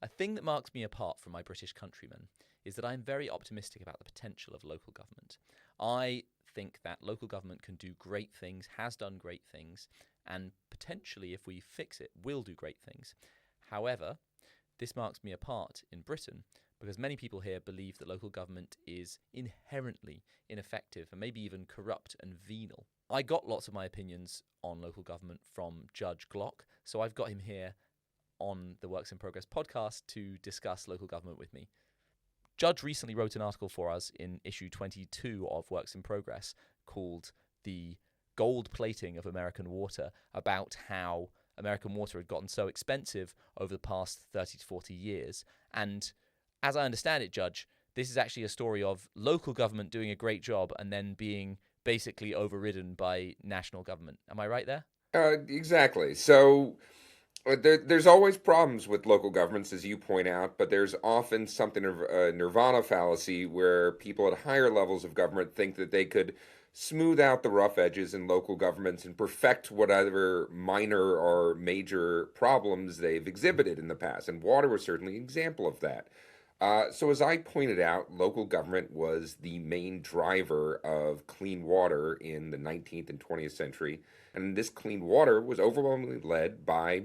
A thing that marks me apart from my British countrymen is that I'm very optimistic about the potential of local government. I think that local government can do great things, has done great things, and potentially, if we fix it, will do great things. However, this marks me apart in Britain because many people here believe that local government is inherently ineffective and maybe even corrupt and venal. I got lots of my opinions on local government from Judge Glock, so I've got him here on the Works in Progress podcast to discuss local government with me. Judge recently wrote an article for us in issue 22 of Works in Progress called The Gold Plating of American Water, about how American water had gotten so expensive over the past 30 to 40 years. And as I understand it, Judge, this is actually a story of local government doing a great job and then being basically overridden by national government. Am I right there? Exactly. So there's always problems with local governments, as you point out, but there's often something of a nirvana fallacy where people at higher levels of government think that they could smooth out the rough edges in local governments and perfect whatever minor or major problems they've exhibited in the past. And water was certainly an example of that. So as I pointed out, local government was the main driver of clean water in the 19th and 20th century. And this clean water was overwhelmingly led by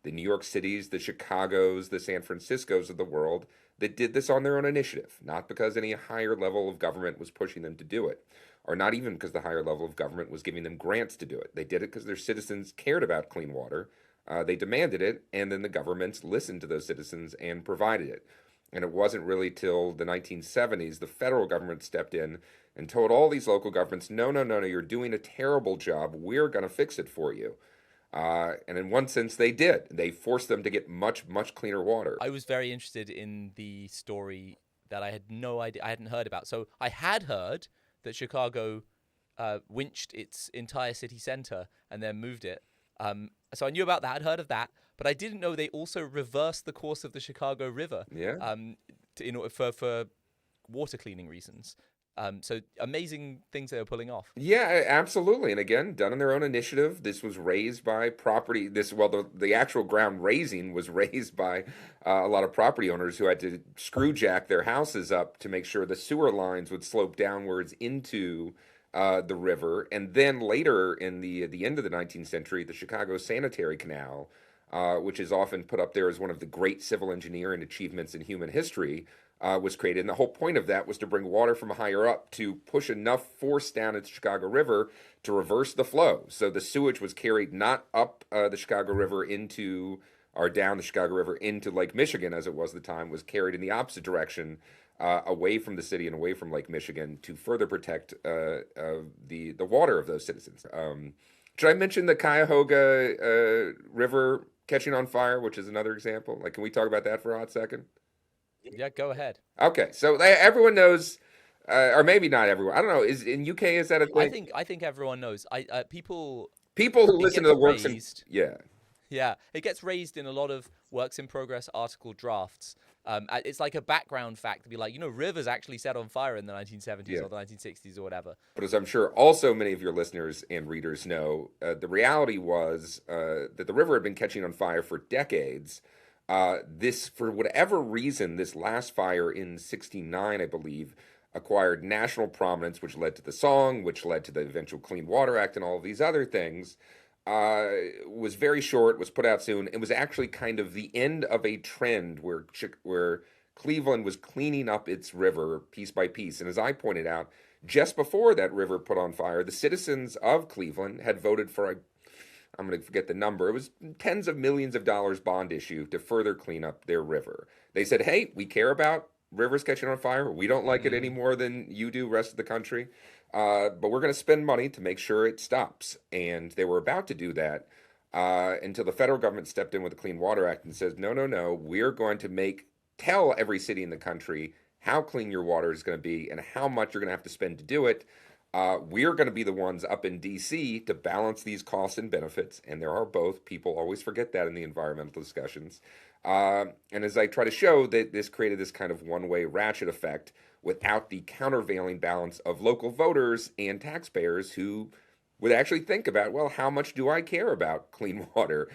the New York Cities, the Chicagos, the San Franciscos of the world that did this on their own initiative, not because any higher level of government was pushing them to do it, or not even because the higher level of government was giving them grants to do it. They did it because their citizens cared about clean water. They demanded it, and then the governments listened to those citizens and provided it. And it wasn't really till the 1970s the federal government stepped in and told all these local governments, no, you're doing a terrible job. We're going to fix it for you. And in one sense, they did. They forced them to get much, much cleaner water. I was very interested in the story that I had no idea, I hadn't heard about. So I had heard that Chicago winched its entire city center and then moved it. So I knew about that, I'd heard of that, but I didn't know they also reversed the course of the Chicago River. Yeah. In order for water cleaning reasons. So amazing things they were pulling off. Yeah, absolutely. And again, done on their own initiative. This was raised by property. The actual ground raising was raised by a lot of property owners who had to screw jack their houses up to make sure the sewer lines would slope downwards into the river. And then later in the end of the 19th century, the Chicago Sanitary Canal, which is often put up there as one of the great civil engineering achievements in human history, was created. And the whole point of that was to bring water from higher up to push enough force down at the Chicago River to reverse the flow. So the sewage was carried not up the Chicago River or down the Chicago River into Lake Michigan, as it was at the time, was carried in the opposite direction, away from the city and away from Lake Michigan to further protect the water of those citizens. Should I mention the Cuyahoga River catching on fire, which is another example? Can we talk about that for a hot second? Yeah, go ahead. Okay, so everyone knows, or maybe not everyone. I don't know. Is in UK is that a thing? I think everyone knows. People who listen to the works yeah, it gets raised in a lot of Works in Progress article drafts. It's like a background fact to be like, rivers actually set on fire in the 1970s or the 1960s or whatever. But as I'm sure also many of your listeners and readers know, the reality was that the river had been catching on fire for decades. For whatever reason, this last fire in '69, I believe, acquired national prominence, which led to the song, which led to the eventual Clean Water Act and all of these other things. Was very short, was put out soon. It was actually kind of the end of a trend where Cleveland was cleaning up its river piece by piece. And as I pointed out, just before that river put on fire, the citizens of Cleveland had voted for I'm going to forget the number. It was tens of millions of dollars bond issue to further clean up their river. They said, hey, we care about rivers catching on fire. We don't like it any more than you do, rest of the country. But we're going to spend money to make sure it stops. And they were about to do that until the federal government stepped in with the Clean Water Act and says, no, we're going to tell every city in the country how clean your water is going to be and how much you're going to have to spend to do it. We're going to be the ones up in D.C. to balance these costs and benefits, and there are both. People always forget that in the environmental discussions. And as I try to show, that this created this kind of one-way ratchet effect without the countervailing balance of local voters and taxpayers who would actually think about, well, how much do I care about clean water?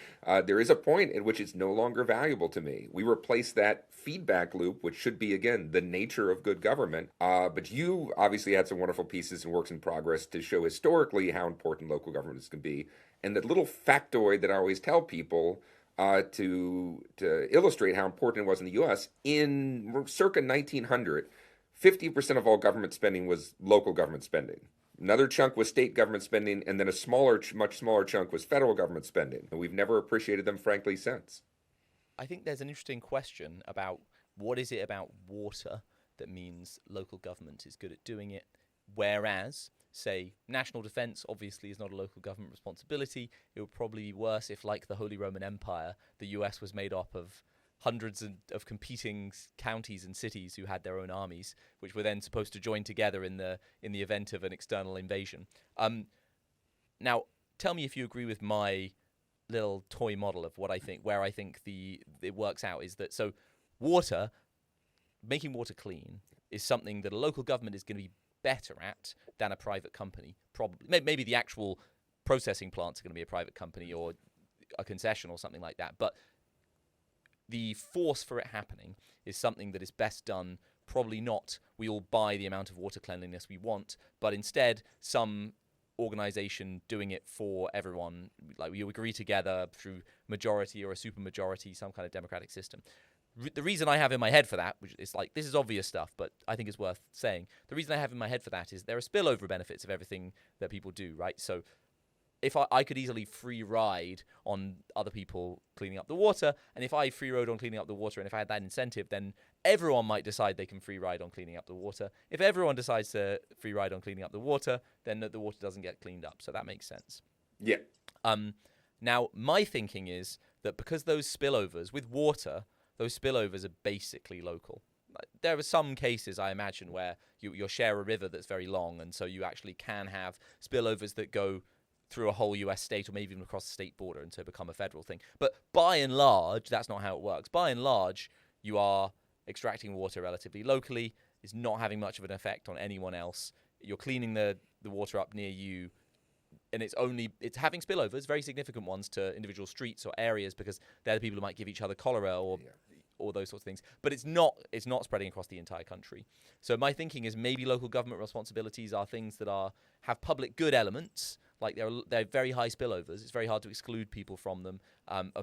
There is a point at which it's no longer valuable to me. We replace that feedback loop, which should be, again, the nature of good government. But you obviously had some wonderful pieces and works in progress to show historically how important local governments can be. And the little factoid that I always tell people to illustrate how important it was in the U.S., in circa 1900, 50% of all government spending was local government spending. Another chunk was state government spending, and then a much smaller chunk was federal government spending. And we've never appreciated them, frankly, since. I think there's an interesting question about what is it about water that means local government is good at doing it, whereas, say, national defense obviously is not a local government responsibility. It would probably be worse if, like the Holy Roman Empire, the US was made up of hundreds of competing counties and cities who had their own armies, which were then supposed to join together in the event of an external invasion. Now, tell me if you agree with my little toy model of what I think, where I think it works out is that making water clean is something that a local government is going to be better at than a private company. Probably, maybe the actual processing plants are going to be a private company or a concession or something like that, but the force for it happening is something that is best done, probably not we all buy the amount of water cleanliness we want, but instead some organization doing it for everyone, like you agree together through majority or a supermajority, some kind of democratic system. The reason I have in my head for that, which is like, this is obvious stuff, but I think it's worth saying. The reason I have in my head for that is there are spillover benefits of everything that people do, right? So if I could easily free ride on other people cleaning up the water, and if I free rode on cleaning up the water, and if I had that incentive, then everyone might decide they can free ride on cleaning up the water. If everyone decides to free ride on cleaning up the water, then the water doesn't get cleaned up. So that makes sense. Yeah. Now, my thinking is that because those spillovers, with water, those spillovers are basically local. There are some cases, I imagine, where you share a river that's very long, and so you actually can have spillovers that go through a whole US state or maybe even across the state border and so become a federal thing. But by and large, that's not how it works. By and large, you are extracting water relatively locally. It's not having much of an effect on anyone else. You're cleaning the water up near you, and it's having spillovers, very significant ones, to individual streets or areas because they're the people who might give each other cholera or those sorts of things. But it's not spreading across the entire country. So my thinking is maybe local government responsibilities are things that have public good elements. Like they're very high spillovers. It's very hard to exclude people from them,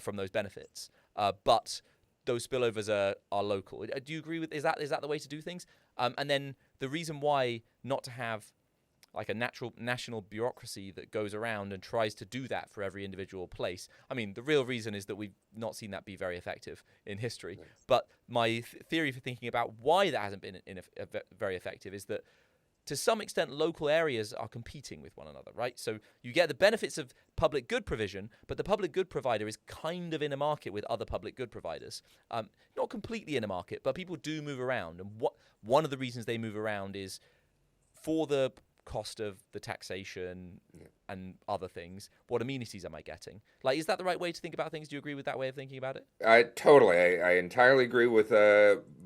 from those benefits. But those spillovers are local. Do you agree with? Is that the way to do things? And then the reason why not to have like a national bureaucracy that goes around and tries to do that for every individual place. I mean, the real reason is that we've not seen that be very effective in history. Nice. But my theory for thinking about why that hasn't been very effective is that to some extent, local areas are competing with one another, right? So you get the benefits of public good provision, but the public good provider is kind of in a market with other public good providers. Not completely in a market, but people do move around. And one of the reasons they move around is for the cost of the taxation and other things. What amenities am I getting? Like, is that the right way to think about things? Do you agree with that way of thinking about it? I entirely agree with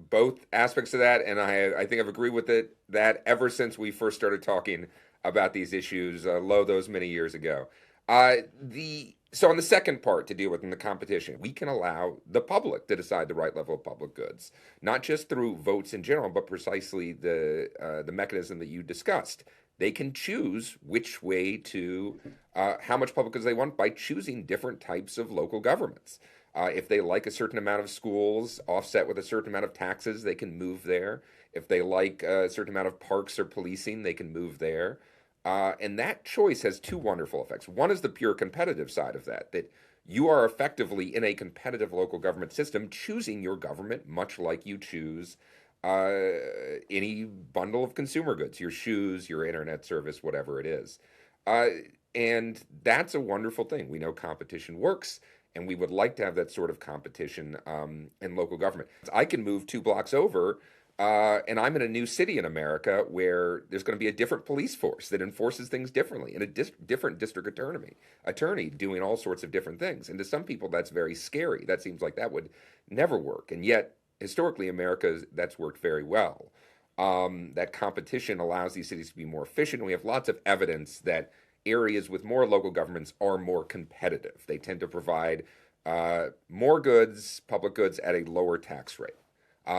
both aspects of that, and I think I've agreed with that ever since we first started talking about these issues, those many years ago. So on the second part to deal with in the competition, we can allow the public to decide the right level of public goods, not just through votes in general, but precisely the mechanism that you discussed. They can choose which way to, how much public goods they want by choosing different types of local governments. If they like a certain amount of schools offset with a certain amount of taxes, they can move there. If they like a certain amount of parks or policing, they can move there. And that choice has two wonderful effects. One is the pure competitive side of that you are effectively in a competitive local government system choosing your government much like you choose any bundle of consumer goods, your shoes, your internet service, whatever it is. And that's a wonderful thing. We know competition works, and we would like to have that sort of competition in local government. I can move 2 blocks over, and I'm in a new city in America where there's going to be a different police force that enforces things differently, and a different district attorney doing all sorts of different things. And to some people, that's very scary. That seems like that would never work. And yet, historically, America, that's worked very well. That competition allows these cities to be more efficient. We have lots of evidence that areas with more local governments are more competitive. They tend to provide more goods, public goods, at a lower tax rate.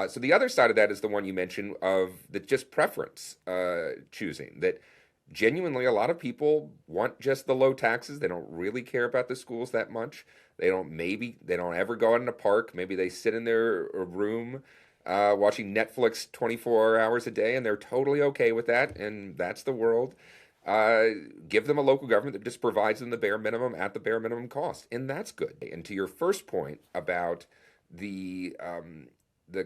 So the other side of that is the one you mentioned of the just preference choosing, that genuinely a lot of people want just the low taxes. They don't really care about the schools that much. They don't ever go out in a park. Maybe they sit in their room watching Netflix 24 hours a day, and they're totally okay with that, and that's the world. Give them a local government that just provides them the bare minimum at the bare minimum cost, and that's good. And to your first point about the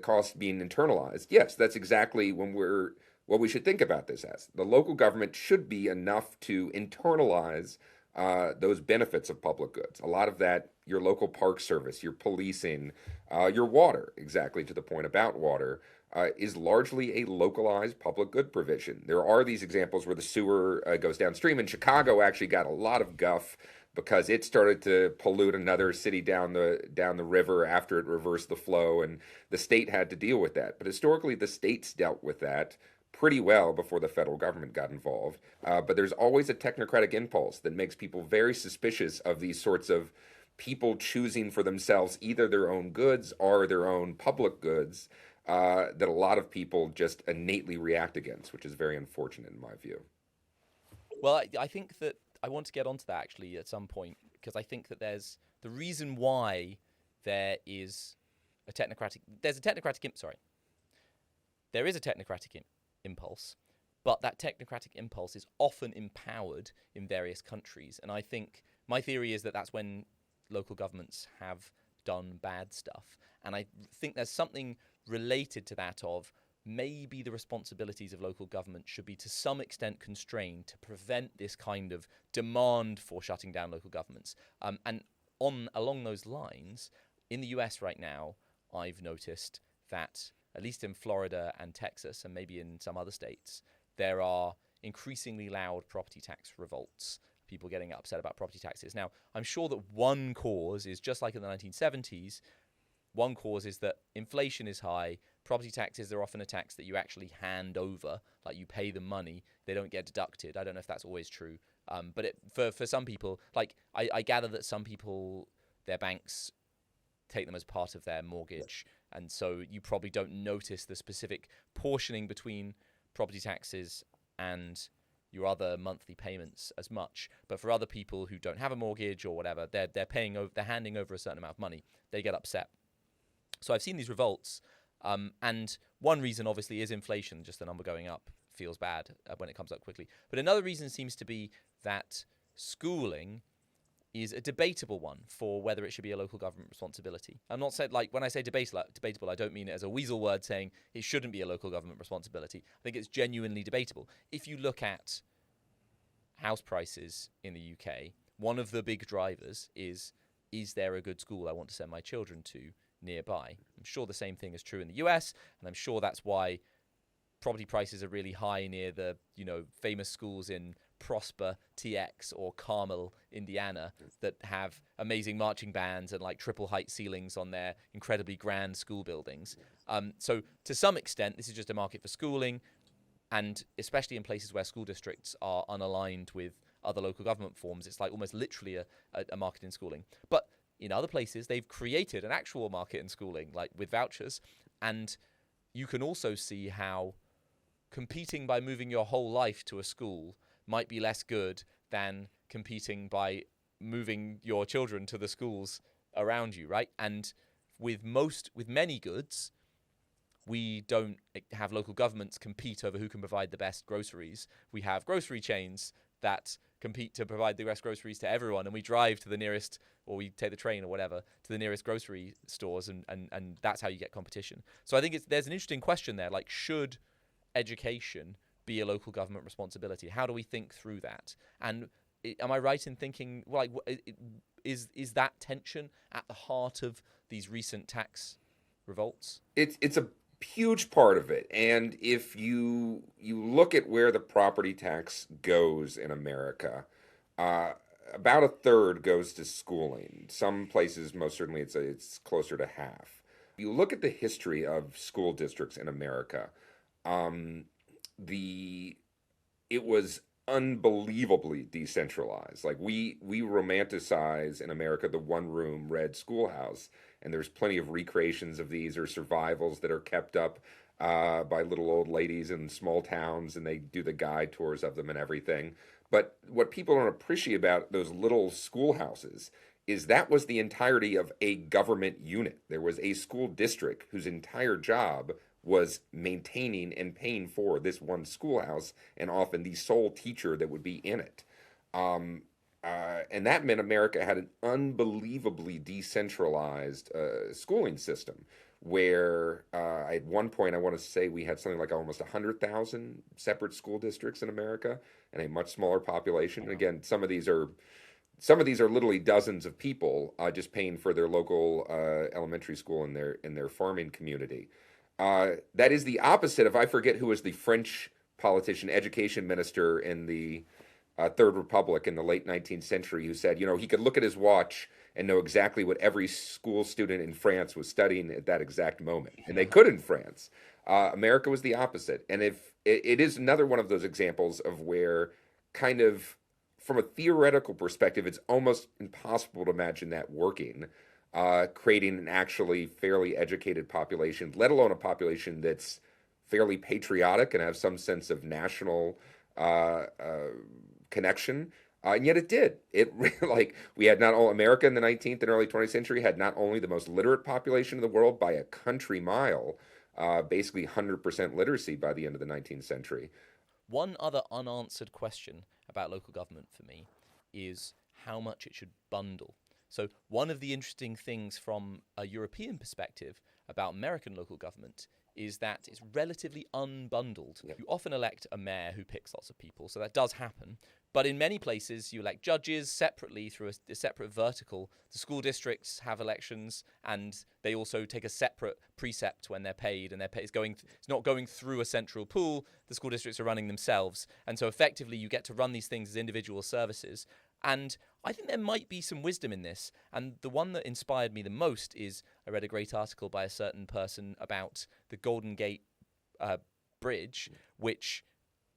cost being internalized, yes, that's exactly what we should think about this as. The local government should be enough to internalize those benefits of public goods. A lot of that, your local park service, your policing, your water, exactly to the point about water, is largely a localized public good provision. There are these examples where the sewer goes downstream, and Chicago actually got a lot of guff because it started to pollute another city down the river after it reversed the flow, and the state had to deal with that. But historically, the states dealt with that pretty well before the federal government got involved. But there's always a technocratic impulse that makes people very suspicious of these sorts of people choosing for themselves either their own goods or their own public goods that a lot of people just innately react against, which is very unfortunate in my view. Well, I think that I want to get onto that actually at some point, because I think that there's the reason why there is a technocratic. There is a technocratic impulse, but that technocratic impulse is often empowered in various countries. And I think my theory is that that's when local governments have done bad stuff. And I think there's something related to that of maybe the responsibilities of local government should be to some extent constrained to prevent this kind of demand for shutting down local governments. And along those lines, in the US right now, I've noticed that at least in Florida and Texas, and maybe in some other states, there are increasingly loud property tax revolts, people getting upset about property taxes. Now, I'm sure that one cause is just like in the 1970s, one cause is that inflation is high, property taxes are often a tax that you actually hand over, like you pay them money, they don't get deducted. I don't know if that's always true, but for some people, like I gather that some people, their banks take them as part of their mortgage, and so you probably don't notice the specific portioning between property taxes and your other monthly payments as much. But for other people who don't have a mortgage or whatever, they're handing over a certain amount of money, they get upset. So I've seen these revolts, and one reason obviously is inflation, just the number going up feels bad when it comes up quickly. But another reason seems to be that schooling is a debatable one for whether it should be a local government responsibility. I'm not saying, like, when I say debatable, I don't mean it as a weasel word saying it shouldn't be a local government responsibility. I think it's genuinely debatable. If you look at house prices in the UK, one of the big drivers is there a good school I want to send my children to nearby? I'm sure the same thing is true in the US, and I'm sure that's why property prices are really high near the, famous schools in Prosper, TX, or Carmel, Indiana, that have amazing marching bands and like triple height ceilings on their incredibly grand school buildings. So to some extent, this is just a market for schooling, and especially in places where school districts are unaligned with other local government forms, it's like almost literally a market in schooling. But in other places, they've created an actual market in schooling, like with vouchers, and you can also see how competing by moving your whole life to a school might be less good than competing by moving your children to the schools around you, right? And with many goods, we don't have local governments compete over who can provide the best groceries. We have grocery chains that compete to provide the best groceries to everyone, and we drive to the nearest, or we take the train or whatever, to the nearest grocery stores, and that's how you get competition. So I think there's an interesting question there, like, should education be a local government responsibility? How do we think through that? And am I right in thinking, like, is that tension at the heart of these recent tax revolts? It's a huge part of it. And if you look at where the property tax goes in America, about a third goes to schooling. Some places, most certainly, it's closer to half. You look at the history of school districts in America. It was unbelievably decentralized. Like we romanticize in America the one-room red schoolhouse, and there's plenty of recreations of these or survivals that are kept up by little old ladies in small towns, and they do the guide tours of them and everything. But what people don't appreciate about those little schoolhouses is that was the entirety of a government unit. There was a school district whose entire job was maintaining and paying for this one schoolhouse, and often the sole teacher that would be in it. Um, and that meant America had an unbelievably decentralized schooling system where at one point, I want to say we had something like almost 100,000 separate school districts in America and a much smaller population. And again, some of these are literally dozens of people just paying for their local elementary school in their farming community. That is the opposite of, I forget who was the French politician, education minister in the Third Republic in the late 19th century, who said, he could look at his watch and know exactly what every school student in France was studying at that exact moment. And they could in France. America was the opposite. And if it is another one of those examples of where kind of from a theoretical perspective, it's almost impossible to imagine that working, creating an actually fairly educated population, let alone a population that's fairly patriotic and have some sense of national connection. And yet it did. Like we had not only America in the 19th and early 20th century had not only the most literate population in the world by a country mile, basically 100% literacy by the end of the 19th century. One other unanswered question about local government for me is how much it should bundle. So one of the interesting things from a European perspective about American local government is that it's relatively unbundled. Yep. You often elect a mayor who picks lots of people, so that does happen. But in many places, you elect judges separately through a separate vertical. The school districts have elections, and they also take a separate precept when they're paid, and it's not going through a central pool. The school districts are running themselves, and so effectively you get to run these things as individual services. And I think there might be some wisdom in this. And the one that inspired me the most is I read a great article by a certain person about the Golden Gate Bridge, which,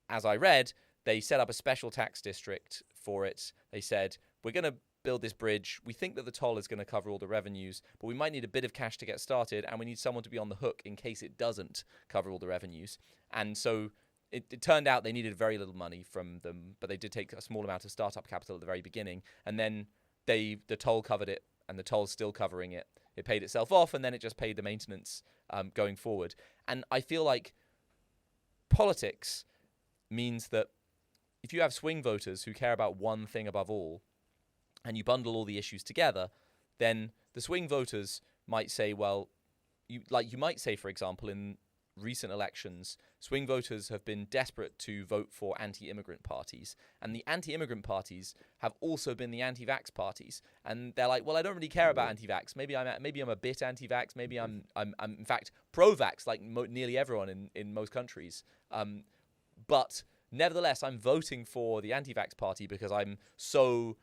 as I read, they set up a special tax district for it. They said, we're going to build this bridge. We think that the toll is going to cover all the revenues, but we might need a bit of cash to get started, and we need someone to be on the hook in case it doesn't cover all the revenues. And so it turned out they needed very little money from them, but they did take a small amount of startup capital at the very beginning, and then the toll covered it, and the toll's still covering it. It paid itself off, and then it just paid the maintenance going forward. And I feel like politics means that if you have swing voters who care about one thing above all, and you bundle all the issues together, then the swing voters might say, well, you might say, for example, in recent elections, swing voters have been desperate to vote for anti-immigrant parties, and the anti-immigrant parties have also been the anti-vax parties, and they're like, well, I don't really care about anti-vax. Maybe I'm a bit anti-vax. Maybe I'm in fact pro-vax, like nearly everyone in most countries. But nevertheless, I'm voting for the anti-vax party because I'm so.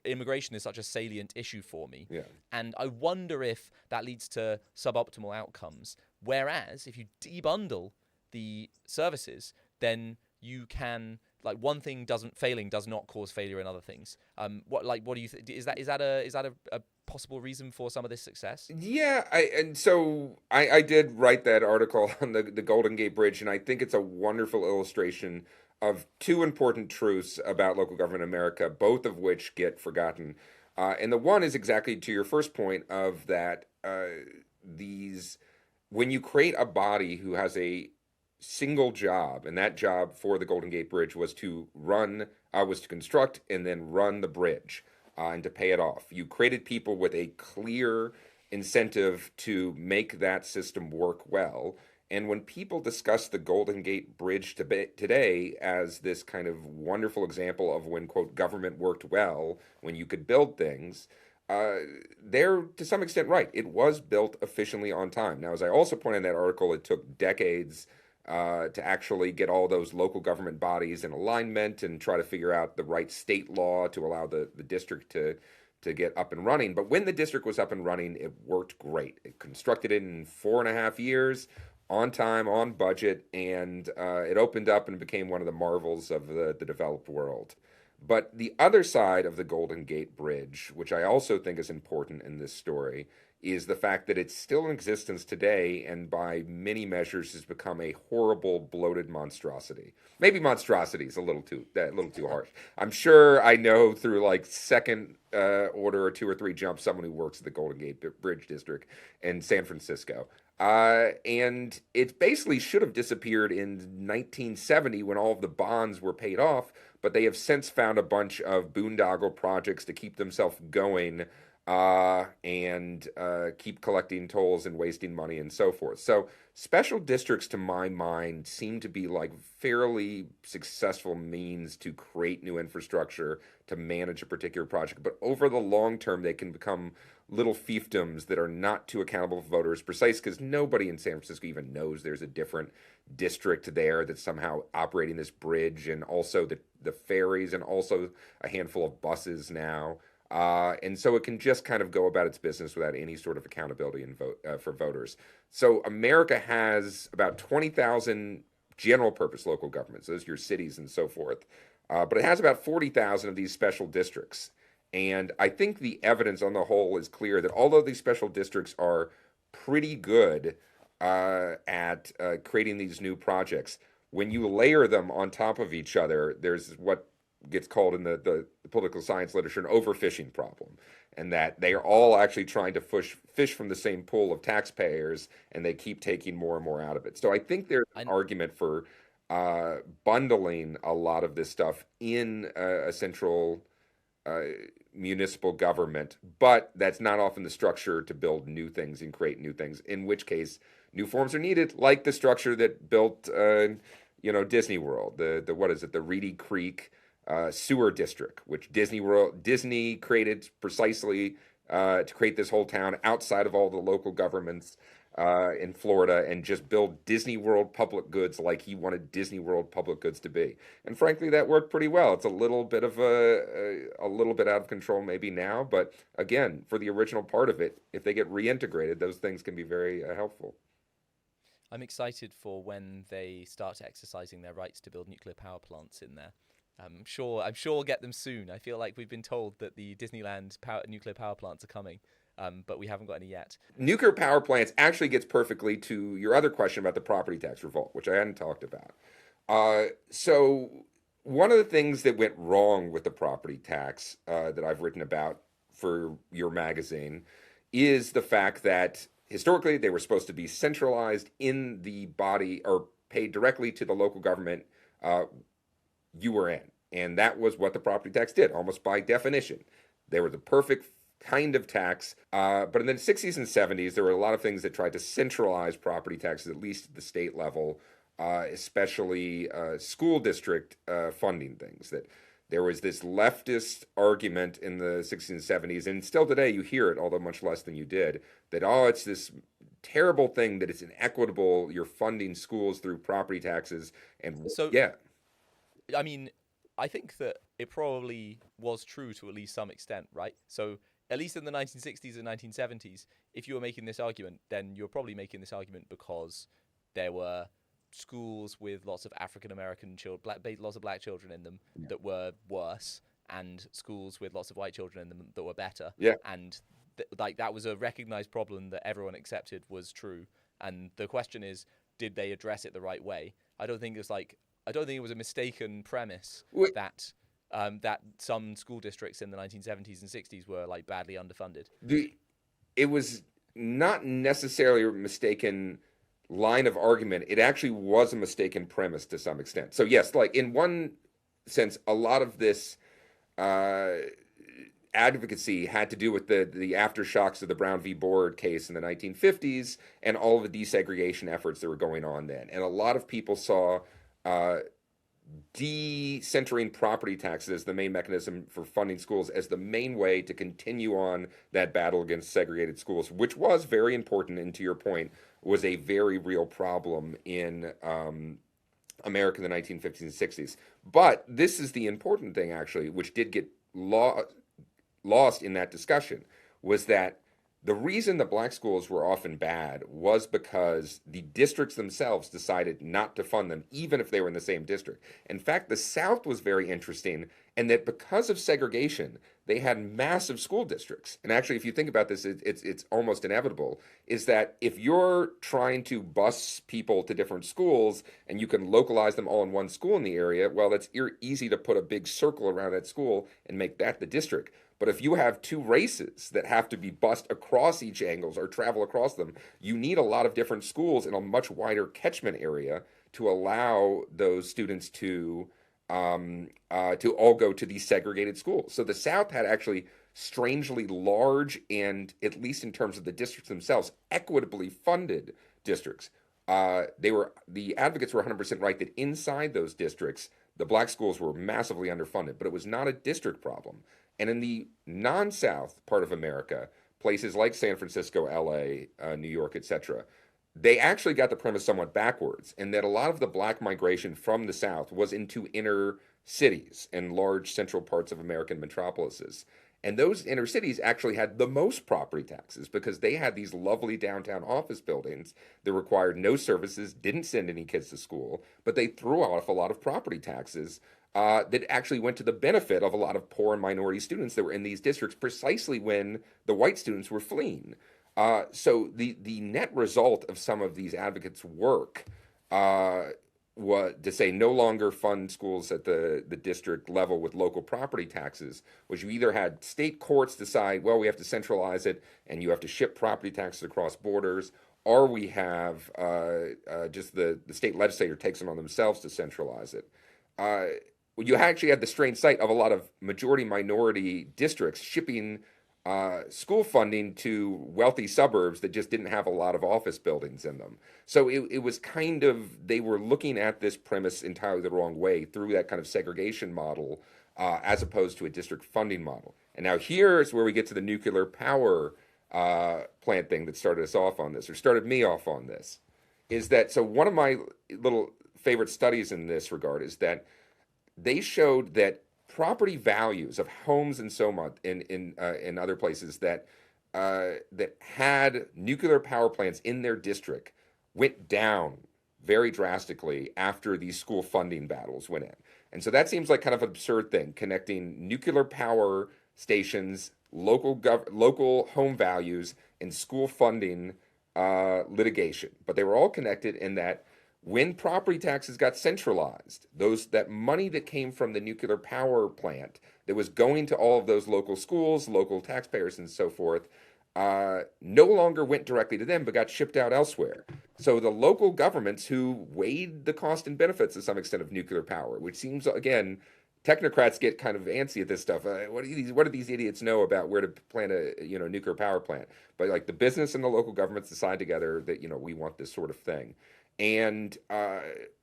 Immigration is such a salient issue for me. Yeah. And I wonder if that leads to suboptimal outcomes. Whereas if you debundle the services, then you can, like, one thing does not cause failure in other things. What do you think? Is that a possible reason for some of this success? Yeah, I did write that article on the Golden Gate Bridge, and I think it's a wonderful illustration of two important truths about local government in America, both of which get forgotten. And the one is exactly to your first point of that when you create a body who has a single job, and that job for the Golden Gate Bridge was to construct and then run the bridge and to pay it off. You created people with a clear incentive to make that system work well. And when people discuss the Golden Gate Bridge today as this kind of wonderful example of when, quote, government worked well, when you could build things, they're to some extent right. It was built efficiently on time. Now, as I also pointed in that article, it took decades to actually get all those local government bodies in alignment and try to figure out the right state law to allow the district to get up and running. But when the district was up and running, it worked great. It constructed it in 4.5 years. on time, on budget, and it opened up and became one of the marvels of the developed world. But the other side of the Golden Gate Bridge, which I also think is important in this story, is the fact that it's still in existence today and by many measures has become a horrible, bloated monstrosity. Maybe monstrosity is a little too harsh. I'm sure I know through like second order or two or three jumps someone who works at the Golden Gate Bridge District in San Francisco. And it basically should have disappeared in 1970 when all of the bonds were paid off, but they have since found a bunch of boondoggle projects to keep themselves going and keep collecting tolls and wasting money and so forth. So special districts, to my mind, seem to be like fairly successful means to create new infrastructure to manage a particular project. But over the long term, they can become little fiefdoms that are not too accountable for voters, precise because nobody in San Francisco even knows there's a different district there that's somehow operating this bridge and also the ferries and also a handful of buses now. And so it can just kind of go about its business without any sort of accountability and vote for voters. So America has about 20,000 general purpose local governments, those are your cities and so forth. But it has about 40,000 of these special districts. And I think the evidence on the whole is clear that although these special districts are pretty good at creating these new projects, when you layer them on top of each other, there's what gets called in the political science literature an overfishing problem, and that they are all actually trying to fish from the same pool of taxpayers, and they keep taking more and more out of it. So I think there's an I, argument for bundling a lot of this stuff in a central uh, municipal government, but that's not often the structure to build new things and create new things, in which case new forms are needed, like the structure that built Disney World, the what is it, the Reedy Creek sewer district, which Disney created precisely to create this whole town outside of all the local governments in Florida and just build Disney World public goods like he wanted Disney World public goods to be. And frankly, that worked pretty well. It's a little bit of a little bit out of control maybe now, but again, for the original part of it, if they get reintegrated, those things can be very helpful. I'm excited for when they start exercising their rights to build nuclear power plants in there. I'm sure we'll get them soon. I feel like we've been told that the Disneyland nuclear power plants are coming, but we haven't got any yet. Nuclear power plants actually gets perfectly to your other question about the property tax revolt, which I hadn't talked about. So one of the things that went wrong with the property tax that I've written about for your magazine is the fact that historically they were supposed to be centralized in the body or paid directly to the local government uh, you were in. And that was what the property tax did, almost by definition. They were the perfect kind of tax. But in the 60s and 70s, there were a lot of things that tried to centralize property taxes, at least at the state level, especially school district funding things. That there was this leftist argument in the 60s and 70s, and still today you hear it, although much less than you did, that, oh, it's this terrible thing that it's inequitable. You're funding schools through property taxes. And So, yeah, I mean, I think that it probably was true to at least some extent, right? So, at least in the 1960s and 1970s, if you were making this argument, then you're probably making this argument because there were schools with lots of African American children, lots of black children in them yeah, that were worse, and schools with lots of white children in them that were better. yeah. And like that was a recognized problem that everyone accepted was true. And the question is, did they address it the right way? I don't think it was a mistaken premise Wh- that that some school districts in the 1970s and 60s were like badly underfunded. The it was not necessarily a mistaken line of argument. It actually was a mistaken premise to some extent. So yes, like in one sense, a lot of this uh, advocacy had to do with the aftershocks of the Brown v. Board case in the 1950s and all of the desegregation efforts that were going on then. And a lot of people saw uh, decentering property taxes as the main mechanism for funding schools as the main way to continue on that battle against segregated schools, which was very important and to your point was a very real problem in America in the 1950s and 60s. But this is the important thing actually, which did get lost in that discussion, was that The reason the black schools were often bad was because the districts themselves decided not to fund them, even if they were in the same district. In fact, the South was very interesting in that because of segregation, they had massive school districts. And actually, if you think about this, it's almost inevitable, is that if you're trying to bus people to different schools and you can localize them all in one school in the area, well, it's easy to put a big circle around that school and make that the district. But if you have two races that have to be bused across each angles or travel across them, you need a lot of different schools in a much wider catchment area to allow those students to all go to these segregated schools. So the South had actually strangely large and, at least in terms of the districts themselves, equitably funded districts. The advocates were 100% right that inside those districts, the black schools were massively underfunded, but it was not a district problem. And in the non-South part of America, places like San Francisco, LA, New York, etc., they actually got the premise somewhat backwards, in that a lot of the black migration from the South was into inner cities and large central parts of American metropolises. And those inner cities actually had the most property taxes because they had these lovely downtown office buildings that required no services, didn't send any kids to school, but they threw off a lot of property taxes that actually went to the benefit of a lot of poor and minority students that were in these districts precisely when the white students were fleeing. So the net result of some of these advocates' work was to say no longer fund schools at the district level with local property taxes, was you either had state courts decide, well, we have to centralize it and you have to ship property taxes across borders, or we have just the state legislature takes it on themselves to centralize it. You actually had the strange sight of a lot of majority minority districts shipping school funding to wealthy suburbs that just didn't have a lot of office buildings in them. So it was kind of, they were looking at this premise entirely the wrong way through that kind of segregation model as opposed to a district funding model. And now here's where we get to the nuclear power plant thing that started us off on this, or started me off on this, is that, so one of my little favorite studies in this regard is that they showed that property values of homes and so on in other places that had nuclear power plants in their district went down very drastically after these school funding battles went in. And so that seems like kind of an absurd thing, connecting nuclear power stations, local home values, and school funding litigation. But they were all connected in that when property taxes got centralized, that money that came from the nuclear power plant that was going to all of those local schools, local taxpayers, and so forth, no longer went directly to them, but got shipped out elsewhere. So the local governments who weighed the cost and benefits to some extent of nuclear power, which seems, again, technocrats get kind of antsy at this stuff. What do these idiots know about where to plant a nuclear power plant? But like the business and the local governments decide together that we want this sort of thing. And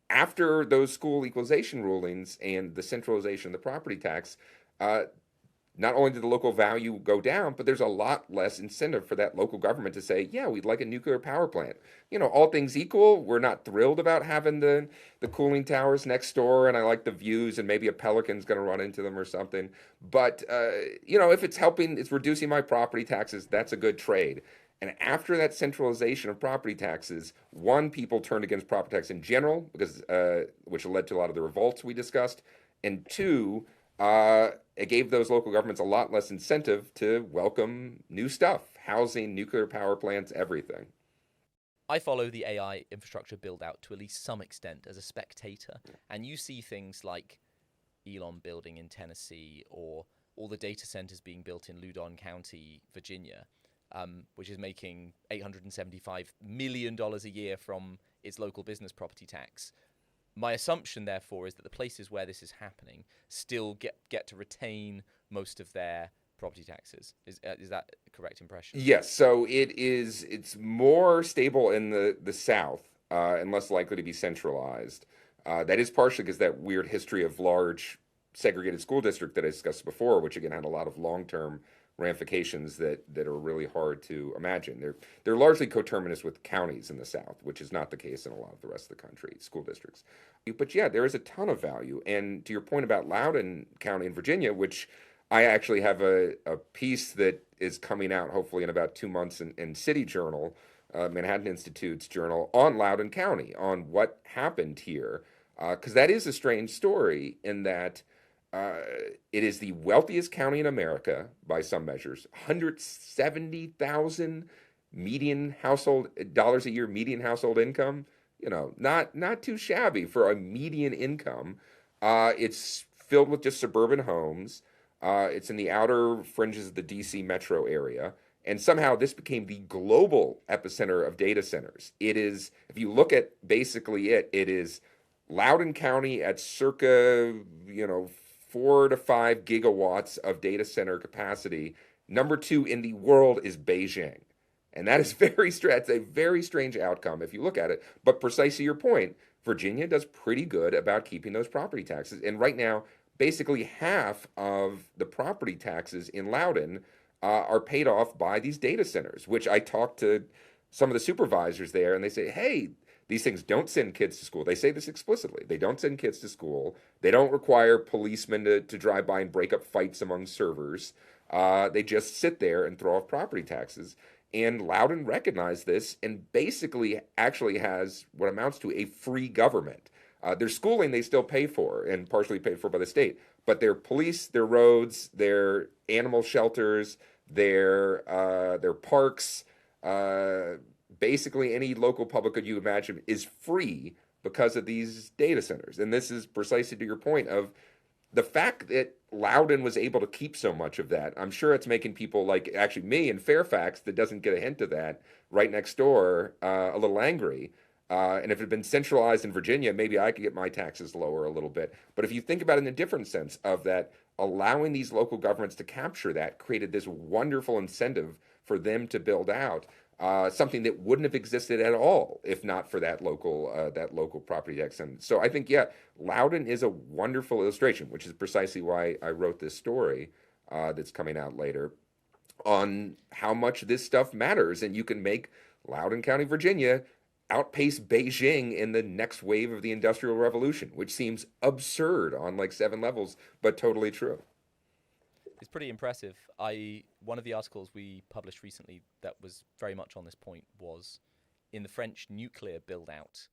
after those school equalization rulings and the centralization of the property tax, not only did the local value go down, but there's a lot less incentive for that local government to say, yeah, we'd like a nuclear power plant. All things equal, we're not thrilled about having the cooling towers next door, and I like the views, and maybe a pelican's going to run into them or something. But, if it's reducing my property taxes, that's a good trade. And after that centralization of property taxes, one, people turned against property tax in general, because which led to a lot of the revolts we discussed, and two, it gave those local governments a lot less incentive to welcome new stuff, housing, nuclear power plants, everything. I follow the AI infrastructure build out to at least some extent as a spectator, and you see things like Elon building in Tennessee, or all the data centers being built in Loudoun County, Virginia, which is making $875 million a year from its local business property tax. My assumption, therefore, is that the places where this is happening still get to retain most of their property taxes. Is that a correct impression? Yes. So it's more stable in the South and less likely to be centralized. That is partially because that weird history of large segregated school district that I discussed before, which again had a lot of long-term ramifications that are really hard to imagine. They're largely coterminous with counties in the South, which is not the case in a lot of the rest of the country, school districts. But yeah, there is a ton of value. And to your point about Loudoun County in Virginia, which I actually have a piece that is coming out hopefully in about 2 months in City Journal, Manhattan Institute's journal, on Loudoun County, on what happened here. Because that is a strange story in that uh, it is the wealthiest county in America by some measures, 170,000 median household dollars a year, median household income. Not too shabby for a median income. It's filled with just suburban homes. It's in the outer fringes of the DC metro area. And somehow this became the global epicenter of data centers. It is, if you look at basically it is Loudoun County at circa, 4 to 5 gigawatts of data center capacity. Number two in the world is Beijing. And that is it's a very strange outcome if you look at it. But precisely your point, Virginia does pretty good about keeping those property taxes. And right now, basically half of the property taxes in Loudoun are paid off by these data centers, which I talked to some of the supervisors there, and they say, hey, these things don't send kids to school. They say this explicitly. They don't send kids to school. They don't require policemen to drive by and break up fights among servers. They just sit there and throw off property taxes. And Loudoun recognized this and basically actually has what amounts to a free government. Their schooling they still pay for and partially paid for by the state, but their police, their roads, their animal shelters, their parks, basically any local public good you imagine is free because of these data centers. And this is precisely to your point of the fact that Loudoun was able to keep so much of that. I'm sure it's making people like actually me in Fairfax that doesn't get a hint of that right next door a little angry. And if it had been centralized in Virginia, maybe I could get my taxes lower a little bit. But if you think about it in a different sense of that, allowing these local governments to capture that created this wonderful incentive for them to build out something that wouldn't have existed at all if not for that local property tax. And so I think, yeah, Loudoun is a wonderful illustration, which is precisely why I wrote this story that's coming out later on how much this stuff matters. And you can make Loudoun County, Virginia, outpace Beijing in the next wave of the Industrial Revolution, which seems absurd on like 7 levels, but totally true. It's pretty impressive. One of the articles we published recently that was very much on this point was in the French nuclear build out.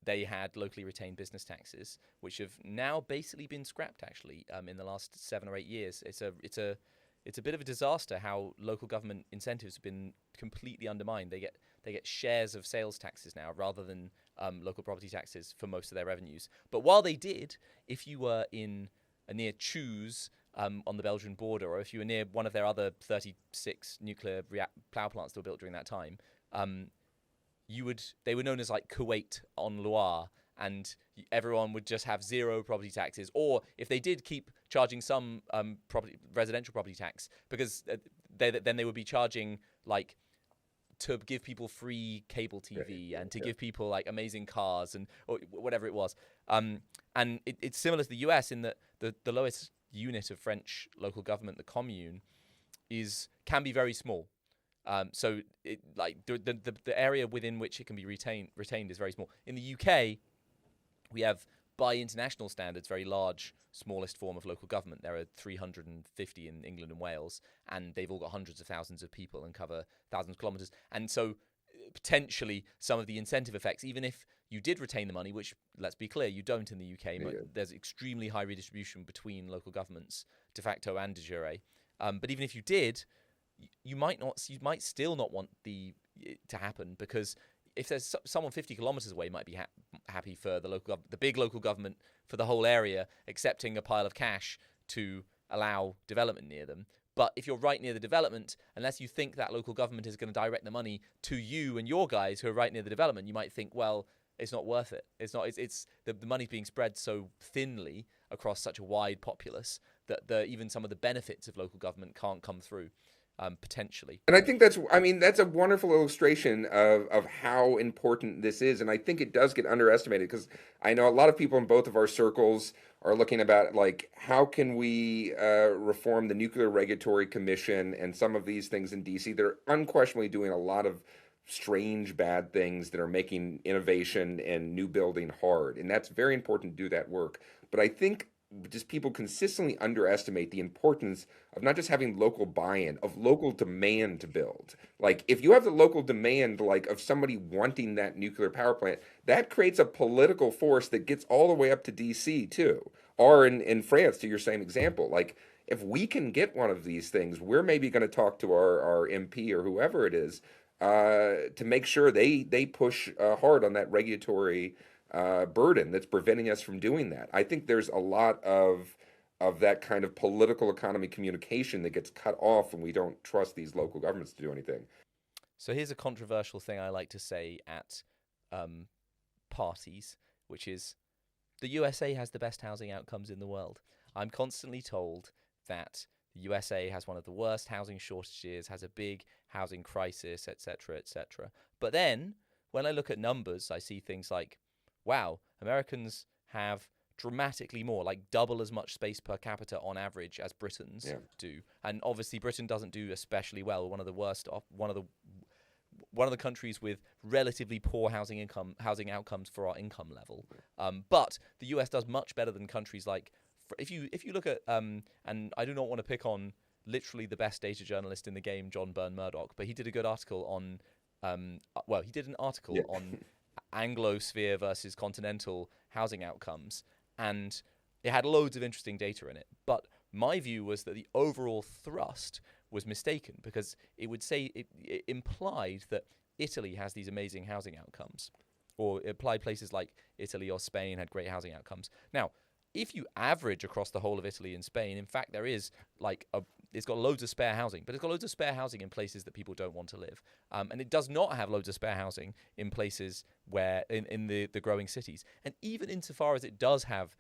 They had locally retained business taxes, which have now basically been scrapped. Actually, in the last 7 or 8 years, it's a bit of a disaster how local government incentives have been completely undermined. They get shares of sales taxes now rather than local property taxes for most of their revenues. But while they did, if you were near Choose on the Belgian border, or if you were near one of their other 36 nuclear power plants that were built during that time, they were known as like Kuwait on Loire, and everyone would just have zero property taxes. Or if they did keep charging some residential property tax, because then they would be charging like to give people free cable TV and to give people like amazing cars or whatever it was. And it's similar to the US in that the lowest unit of French local government, the commune, can be very small. So the area within which it can be retained is very small. In the UK, we have, by international standards, very large, smallest form of local government. There are 350 in England and Wales, and they've all got hundreds of thousands of people and cover thousands of kilometres. And so potentially some of the incentive effects, even if you did retain the money, which, let's be clear, you don't in the UK. Yeah. There's extremely high redistribution between local governments, de facto and de jure. But even if you did, you might still not want it to happen, because if there's someone 50 kilometers away might be happy for the big local government for the whole area accepting a pile of cash to allow development near them. But if you're right near the development, unless you think that local government is going to direct the money to you and your guys who are right near the development, you might think, well, it's not worth it. It's not. It's the money's being spread so thinly across such a wide populace that even some of the benefits of local government can't come through. Potentially. And I think that's a wonderful illustration of how important this is. And I think it does get underestimated, because I know a lot of people in both of our circles are looking about, like, how can we reform the Nuclear Regulatory Commission and some of these things in DC. They're unquestionably doing a lot of strange, bad things that are making innovation and new building hard. And that's very important to do that work. But I think just people consistently underestimate the importance of not just having local buy-in, of local demand to build. Like if you have the local demand, like of somebody wanting that nuclear power plant, that creates a political force that gets all the way up to DC too. Or in France, to your same example, like if we can get one of these things, we're maybe going to talk to our MP or whoever it is to make sure they push hard on that regulatory burden that's preventing us from doing that. I think there's a lot of that kind of political economy communication that gets cut off when we don't trust these local governments to do anything. So here's a controversial thing I like to say at um, parties, which is the USA has the best housing outcomes in the world. I'm constantly told that the USA has one of the worst housing shortages, has a big housing crisis, etc., etc. But then when I look at numbers, I see things like, wow, Americans have dramatically more, like double as much space per capita on average as Britons Yeah. do. And obviously Britain doesn't do especially well. One of the worst off, one of the countries with relatively poor housing outcomes for our income level. But the US does much better than countries like, if you look at and I do not want to pick on literally the best data journalist in the game, John Byrne Murdoch, but he did a good article on he did an article Yeah. on Anglosphere versus continental housing outcomes, and it had loads of interesting data in it. But my view was that the overall thrust was mistaken, because it would say it implied that Italy has these amazing housing outcomes, or it implied places like Italy or Spain had great housing outcomes. Now, if you average across the whole of Italy and Spain, in fact, there is it's got loads of spare housing, but it's got loads of spare housing in places that people don't want to live. And it does not have loads of spare housing in places where, in the growing cities. And even insofar as it does have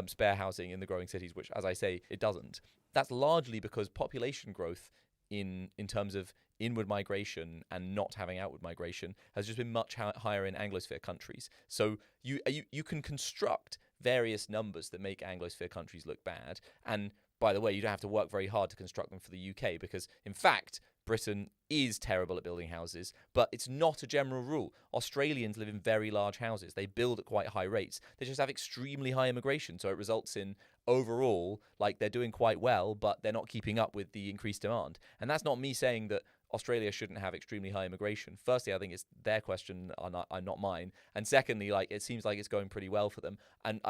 spare housing in the growing cities, which, as I say, it doesn't, that's largely because population growth in terms of inward migration and not having outward migration has just been much higher in Anglosphere countries. So you can construct various numbers that make Anglosphere countries look bad. And by the way, you don't have to work very hard to construct them for the UK, because in fact, Britain is terrible at building houses, but it's not a general rule. Australians live in very large houses. They build at quite high rates. They just have extremely high immigration, so it results in overall, like, they're doing quite well, but they're not keeping up with the increased demand. And that's not me saying that Australia shouldn't have extremely high immigration. Firstly, I think it's their question and not mine. And secondly, like, it seems like it's going pretty well for them. And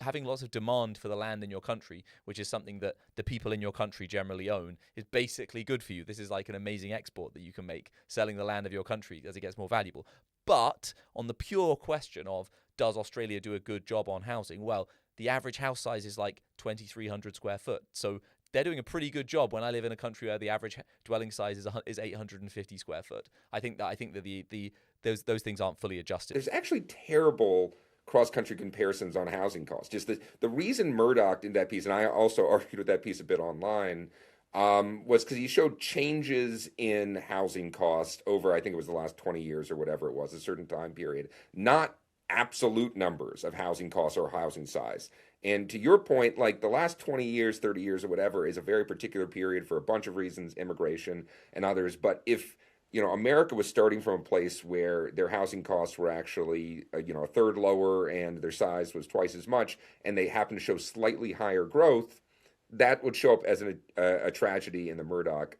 having lots of demand for the land in your country, which is something that the people in your country generally own, is basically good for you. This is like an amazing export that you can make, selling the land of your country as it gets more valuable. But on the pure question of, does Australia do a good job on housing? Well, the average house size is like 2,300 square foot. So they're doing a pretty good job when I live in a country where the average dwelling size is 850 square foot. I think that those things aren't fully adjusted. There's actually terrible cross-country comparisons on housing costs. Just the reason Murdoch in that piece, and I also argued with that piece a bit online, was because he showed changes in housing cost over, I think it was the last 20 years or whatever it was, a certain time period, not absolute numbers of housing costs or housing size. And to your point, like the last 20 years, 30 years or whatever is a very particular period for a bunch of reasons, immigration and others. But if, America was starting from a place where their housing costs were actually, a third lower and their size was twice as much, and they happen to show slightly higher growth, that would show up as a tragedy in the Murdoch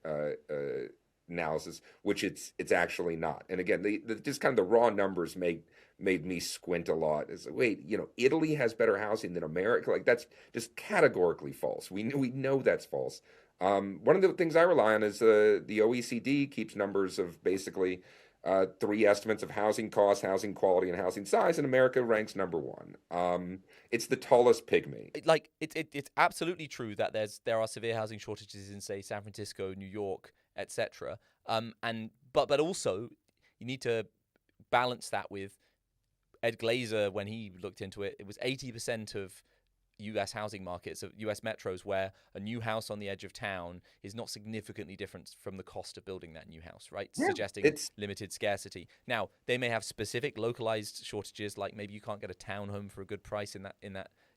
analysis, which it's actually not. And again, just kind of the raw numbers made me squint a lot. It's like, wait, Italy has better housing than America. Like, that's just categorically false. We know that's false. One of the things I rely on is the OECD keeps numbers of basically 3 estimates of housing costs, housing quality, and housing size, and America ranks number 1. It's the tallest pygmy. It's absolutely true that there are severe housing shortages in, say, San Francisco, New York, etc. But also you need to balance that with Ed Glazer. When he looked into it, it was 80% of US housing markets, of US metros, where a new house on the edge of town is not significantly different from the cost of building that new house, right? Yeah, Suggesting limited scarcity. Now, they may have specific localized shortages, like maybe you can't get a townhome for a good price in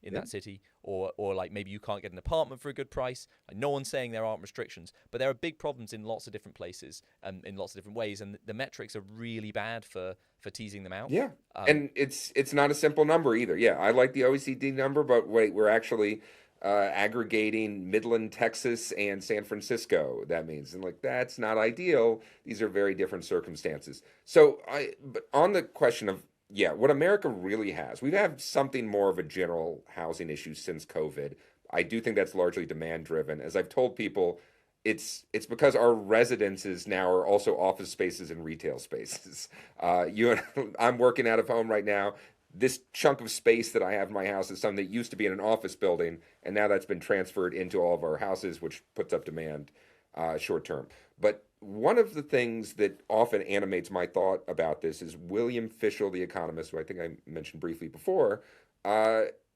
in that city, or like maybe you can't get an apartment for a good price. Like, no one's saying there aren't restrictions, but there are big problems in lots of different places and in lots of different ways, and the metrics are really bad for teasing them out. Yeah. And it's not a simple number either. Yeah, I like the OECD number, but wait, we're actually aggregating Midland, Texas, and San Francisco. That means, and like that's not ideal. These are very different circumstances. But on the question of yeah, what America really has, we've had something more of a general housing issue since COVID. I do think that's largely demand driven. As I've told people, it's because our residences now are also office spaces and retail spaces. I'm working out of home right now. This chunk of space that I have in my house is something that used to be in an office building, and now that's been transferred into all of our houses, which puts up demand short term. But one of the things that often animates my thought about this is William Fischel, the economist, who I think I mentioned briefly before.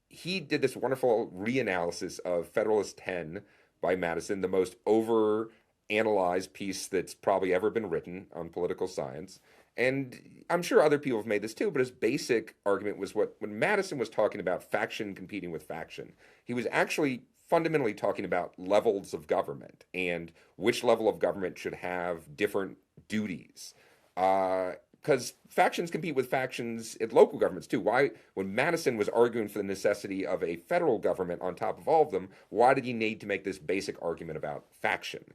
He did this wonderful reanalysis of Federalist 10 by Madison, the most over analyzed piece that's probably ever been written on political science. And I'm sure other people have made this too, but his basic argument was when Madison was talking about faction competing with faction, he was actually fundamentally talking about levels of government and which level of government should have different duties. Because factions compete with factions at local governments too. Why, when Madison was arguing for the necessity of a federal government on top of all of them, why did he need to make this basic argument about faction?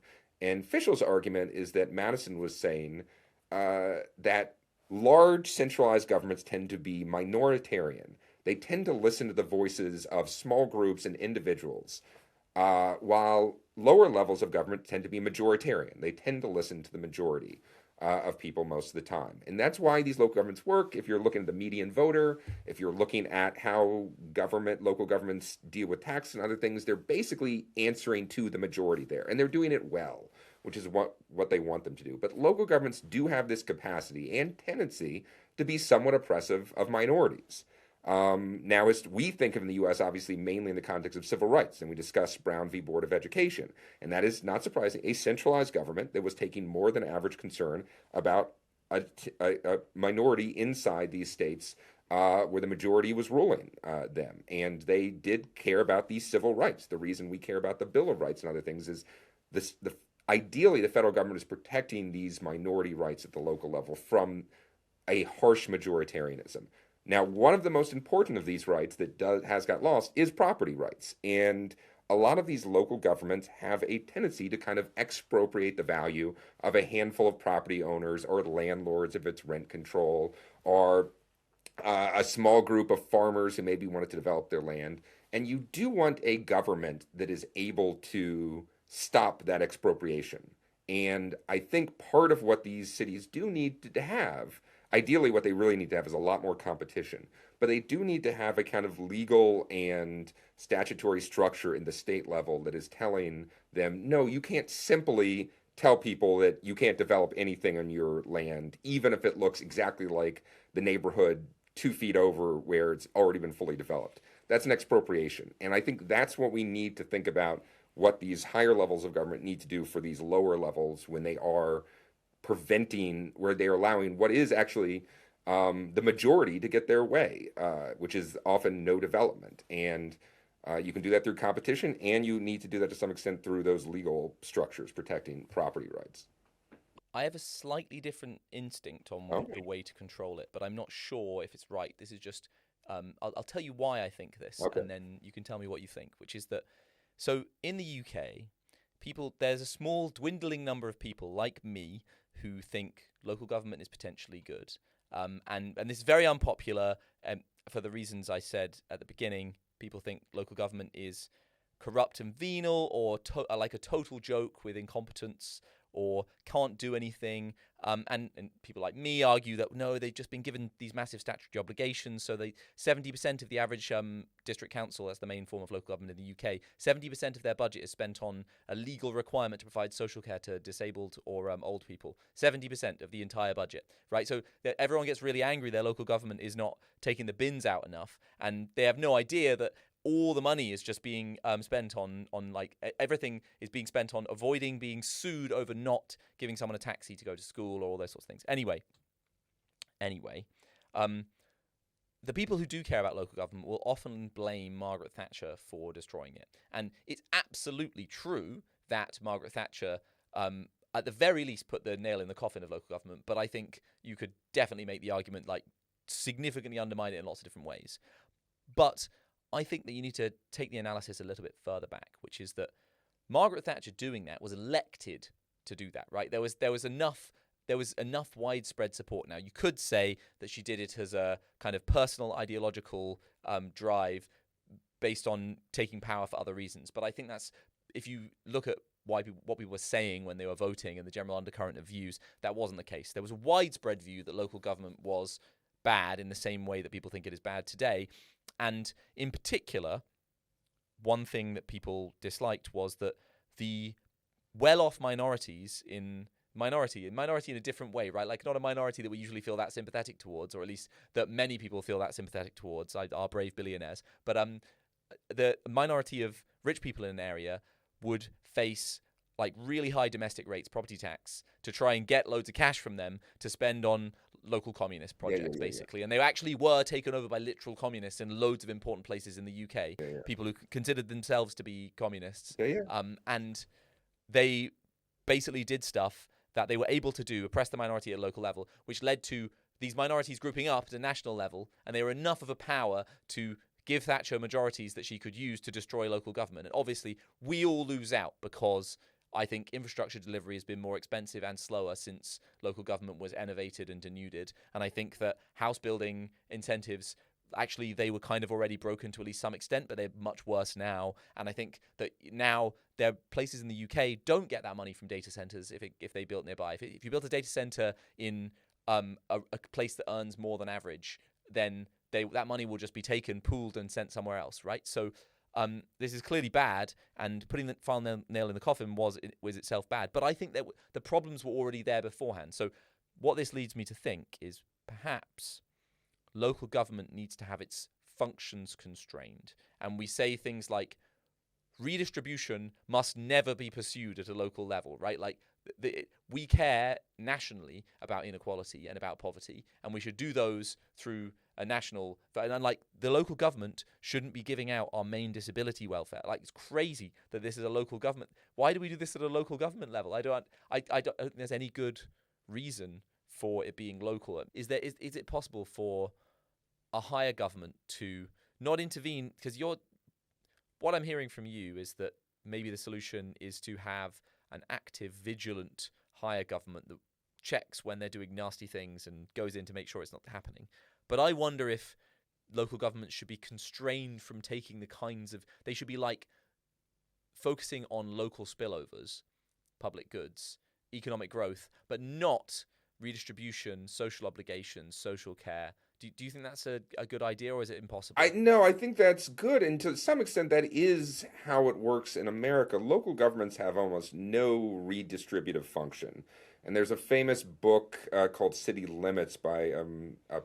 And Fischel's argument is that Madison was saying that large centralized governments tend to be minoritarian. They tend to listen to the voices of small groups and individuals, while lower levels of government tend to be majoritarian. They tend to listen to the majority of people most of the time. And that's why these local governments work. If you're looking at the median voter, if you're looking at how local governments deal with tax and other things, they're basically answering to the majority there. And they're doing it well, which is what they want them to do. But local governments do have this capacity and tendency to be somewhat oppressive of minorities. Now, as we think of in the U.S., obviously mainly in the context of civil rights, and we discuss Brown v. Board of Education, and that is not surprising, a centralized government that was taking more than average concern about a minority inside these states where the majority was ruling them, and they did care about these civil rights. The reason we care about the Bill of Rights and other things is ideally the federal government is protecting these minority rights at the local level from a harsh majoritarianism. Now, one of the most important of these rights that has got lost is property rights. And a lot of these local governments have a tendency to kind of expropriate the value of a handful of property owners or landlords if it's rent control, or a small group of farmers who maybe wanted to develop their land. And you do want a government that is able to stop that expropriation. And I think part of what these cities do need to have, ideally, what they really need to have is a lot more competition. But they do need to have a kind of legal and statutory structure in the state level that is telling them, no, you can't simply tell people that you can't develop anything on your land, even if it looks exactly like the neighborhood 2 feet over where it's already been fully developed. That's an expropriation. And I think that's what we need to think about, what these higher levels of government need to do for these lower levels when they are preventing, where they're allowing what is actually the majority to get their way, which is often no development. And you can do that through competition, and you need to do that to some extent through those legal structures protecting property rights. I have a slightly different instinct on the way to control it, but I'm not sure if it's right. This is just, I'll tell you why I think this, and then you can tell me what you think, which is that, so in the UK, there's a small dwindling number of people like me who think local government is potentially good. And this is very unpopular for the reasons I said at the beginning. People think local government is corrupt and venal, or like a total joke with incompetence, or can't do anything. And people like me argue that no, they've just been given these massive statutory obligations. So 70% of the average district council, that's the main form of local government in the UK, 70% of their budget is spent on a legal requirement to provide social care to disabled or old people. 70% of the entire budget, right? So everyone gets really angry their local government is not taking the bins out enough, and they have no idea that all the money is just being spent on like everything is being spent on avoiding being sued over not giving someone a taxi to go to school or all those sorts of things. Anyway, the people who do care about local government will often blame Margaret Thatcher for destroying it. And it's absolutely true that Margaret Thatcher, at the very least, put the nail in the coffin of local government. But I think you could definitely make the argument, like, significantly undermine it in lots of different ways. But I think that you need to take the analysis a little bit further back, which is that Margaret Thatcher doing that was elected to do that, right? There was enough widespread support. Now, you could say that she did it as a kind of personal ideological drive based on taking power for other reasons. But I think that's, if you look at what people were saying when they were voting and the general undercurrent of views, that wasn't the case. There was a widespread view that local government was bad in the same way that people think it is bad today. And in particular, one thing that people disliked was that the well-off minorities in minority in a different way, right? Like, not a minority that we usually feel that sympathetic towards, or at least that many people feel that sympathetic towards, our brave billionaires. But the minority of rich people in an area would face like really high domestic rates, property tax, to try and get loads of cash from them to spend on local communist projects, basically. And they actually were taken over by literal communists in loads of important places in the UK, people who considered themselves to be communists. And they basically did stuff that they were able to do, oppress the minority at a local level, which led to these minorities grouping up at a national level, and they were enough of a power to give Thatcher majorities that she could use to destroy local government. And obviously, we all lose out because I think infrastructure delivery has been more expensive and slower since local government was innovated and denuded. And I think that house building incentives, actually, they were kind of already broken to at least some extent, but they're much worse now. And I think that now there are places in the UK don't get that money from data centers if they built nearby. If you built a data center in a place that earns more than average, then that money will just be taken, pooled, and sent somewhere else, right? So this is clearly bad, and putting the final nail in the coffin was itself bad. But I think that the problems were already there beforehand. So what this leads me to think is perhaps local government needs to have its functions constrained. And we say things like redistribution must never be pursued at a local level, right? Like we care nationally about inequality and about poverty, and we should do those through a national, and like the local government shouldn't be giving out our main disability welfare. Like, it's crazy that this is a local government. Why do we do this at a local government level? I don't think there's any good reason for it being local. Is it possible for a higher government to not intervene? Because what I'm hearing from you is that maybe the solution is to have an active, vigilant higher government that checks when they're doing nasty things and goes in to make sure it's not happening. But I wonder if local governments should be constrained from taking the kinds of... They should be like focusing on local spillovers, public goods, economic growth, but not redistribution, social obligations, social care. Do you think that's a good idea, or is it impossible? No, I think that's good. And to some extent, that is how it works in America. Local governments have almost no redistributive function. And there's a famous book called City Limits by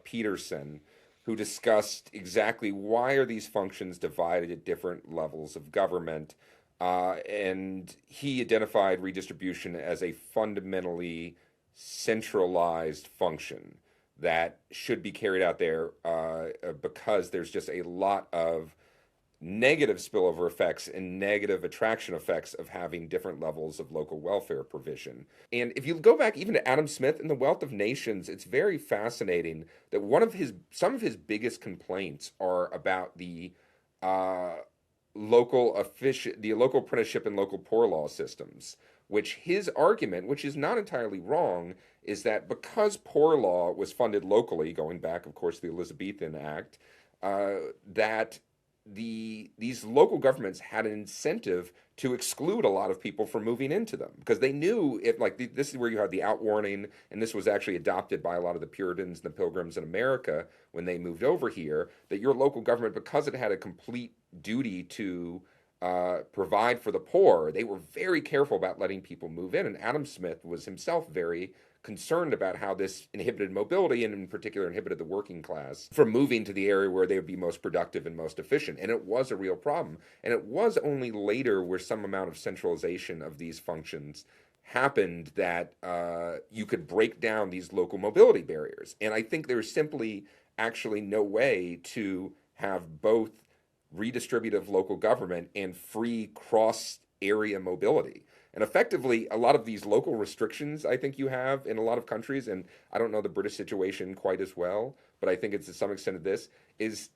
Peterson, who discussed exactly why are these functions divided at different levels of government. And he identified redistribution as a fundamentally centralized function that should be carried out there because there's just a lot of negative spillover effects and negative attraction effects of having different levels of local welfare provision. And if you go back even to Adam Smith and The Wealth of Nations, it's very fascinating that some of his biggest complaints are about the local apprenticeship and local poor law systems, which his argument, which is not entirely wrong, is that because poor law was funded locally, going back, of course, to the Elizabethan Act, that these local governments had an incentive to exclude a lot of people from moving into them, because they knew this is where you had the outwarning, and this was actually adopted by a lot of the Puritans and the Pilgrims in America when they moved over here, that your local government, because it had a complete duty to provide for the poor, they were very careful about letting people move in. And Adam Smith was himself very concerned about how this inhibited mobility, and in particular inhibited the working class from moving to the area where they would be most productive and most efficient. And it was a real problem. And it was only later, where some amount of centralization of these functions happened, that you could break down these local mobility barriers. And I think there's simply actually no way to have both redistributive local government and free cross area mobility. And effectively, a lot of these local restrictions I think you have in a lot of countries, and I don't know the British situation quite as well, but I think it's to some extent of this, is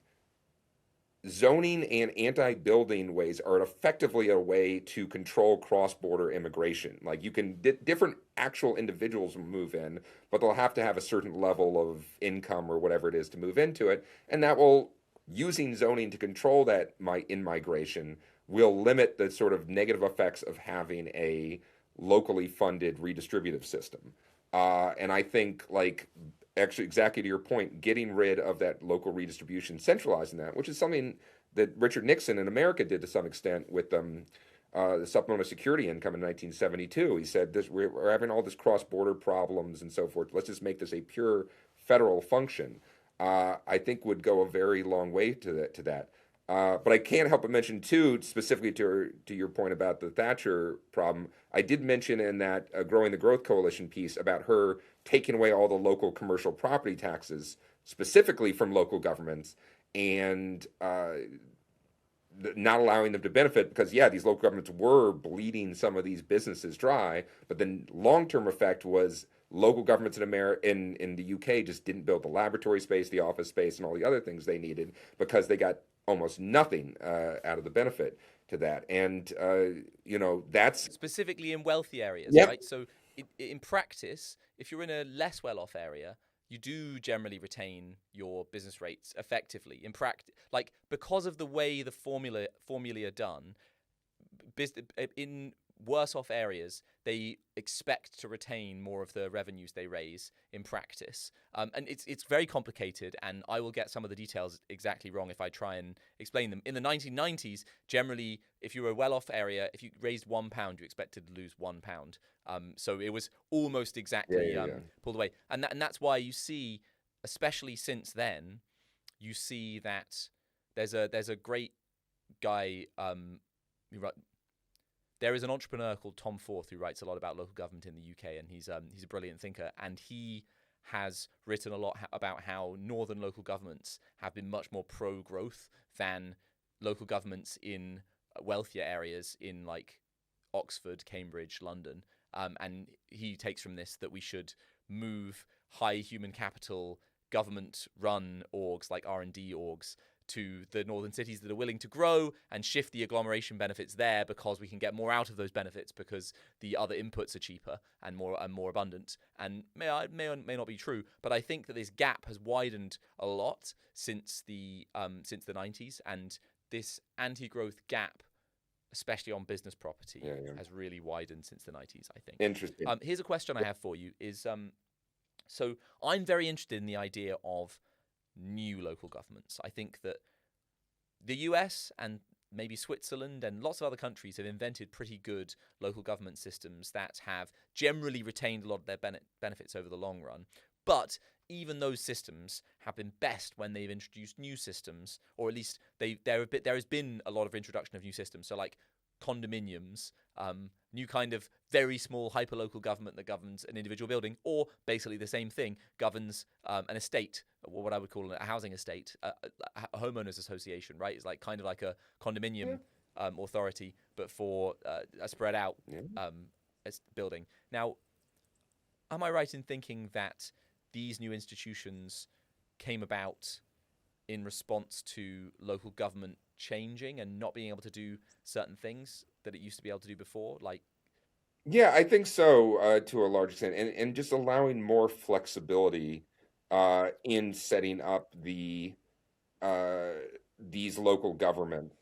zoning and anti-building ways are effectively a way to control cross-border immigration. Like you can different actual individuals move in, but they'll have to have a certain level of income or whatever it is to move into it, and that will using zoning to control that in migration will limit the sort of negative effects of having a locally funded redistributive system. And I think like actually exactly to your point, getting rid of that local redistribution, centralizing that, which is something that Richard Nixon in America did to some extent with the supplemental security income in 1972. He said, we're having all this cross-border problems and so forth. Let's just make this a pure federal function. I think would go a very long way to that. But I can't help but mention too, specifically to your point about the Thatcher problem. I did mention in that Growing the Growth Coalition piece about her taking away all the local commercial property taxes, specifically from local governments, and not allowing them to benefit because, yeah, these local governments were bleeding some of these businesses dry. But the long-term effect was local governments in America, in the UK, just didn't build the laboratory space, the office space, and all the other things they needed because they got almost nothing out of the benefit to that. And that's specifically in wealthy areas, yep. right? So in practice, if you're in a less well-off area, you do generally retain your business rates effectively. In practice, like because of the way the formulae are done, in worse off areas, they expect to retain more of the revenues they raise in practice. And it's very complicated, and I will get some of the details exactly wrong if I try and explain them. In the 1990s, generally, if you were a well-off area, if you raised £1, you expected to lose £1. So it was almost exactly pulled away. And that's why you see, especially since then, you see that there's a great guy who there is an entrepreneur called Tom Forth who writes a lot about local government in the UK, and he's a brilliant thinker, and he has written a lot about how northern local governments have been much more pro-growth than local governments in wealthier areas in like Oxford, Cambridge, London. And he takes from this that we should move high human capital government-run orgs like R&D orgs to the northern cities that are willing to grow and shift the agglomeration benefits there because we can get more out of those benefits because the other inputs are cheaper and more abundant. And may not be true, but I think that this gap has widened a lot since the 90s, and this anti-growth gap, especially on business property, has really widened since the 90s, I think. Interesting. Here's a question I have for you is, so I'm very interested in the idea of new local governments. I think that the US and maybe Switzerland and lots of other countries have invented pretty good local government systems that have generally retained a lot of their benefits over the long run. But even those systems have been best when they've introduced new systems, or at least there has been a lot of introduction of new systems. So like condominiums, new kind of very small hyperlocal government that governs an individual building, or basically the same thing, governs an estate, or what I would call a housing estate, a homeowners association, right? It's like kind of like a condominium authority, but for a spread out building. Now, am I right in thinking that these new institutions came about in response to local government changing and not being able to do certain things that it used to be able to do before? Like, yeah, I think so, to a large extent, and just allowing more flexibility in setting up these local governments.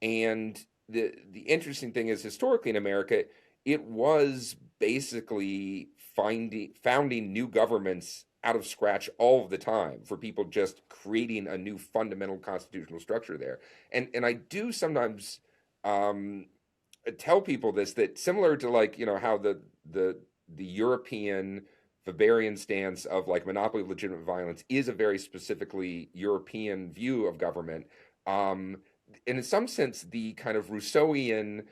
And the interesting thing is, historically in America, it was basically founding new governments out of scratch all of the time, for people just creating a new fundamental constitutional structure there. And I do sometimes tell people this, that similar to like, how the European Weberian stance of like monopoly of legitimate violence is a very specifically European view of government. And in some sense, the kind of Rousseauian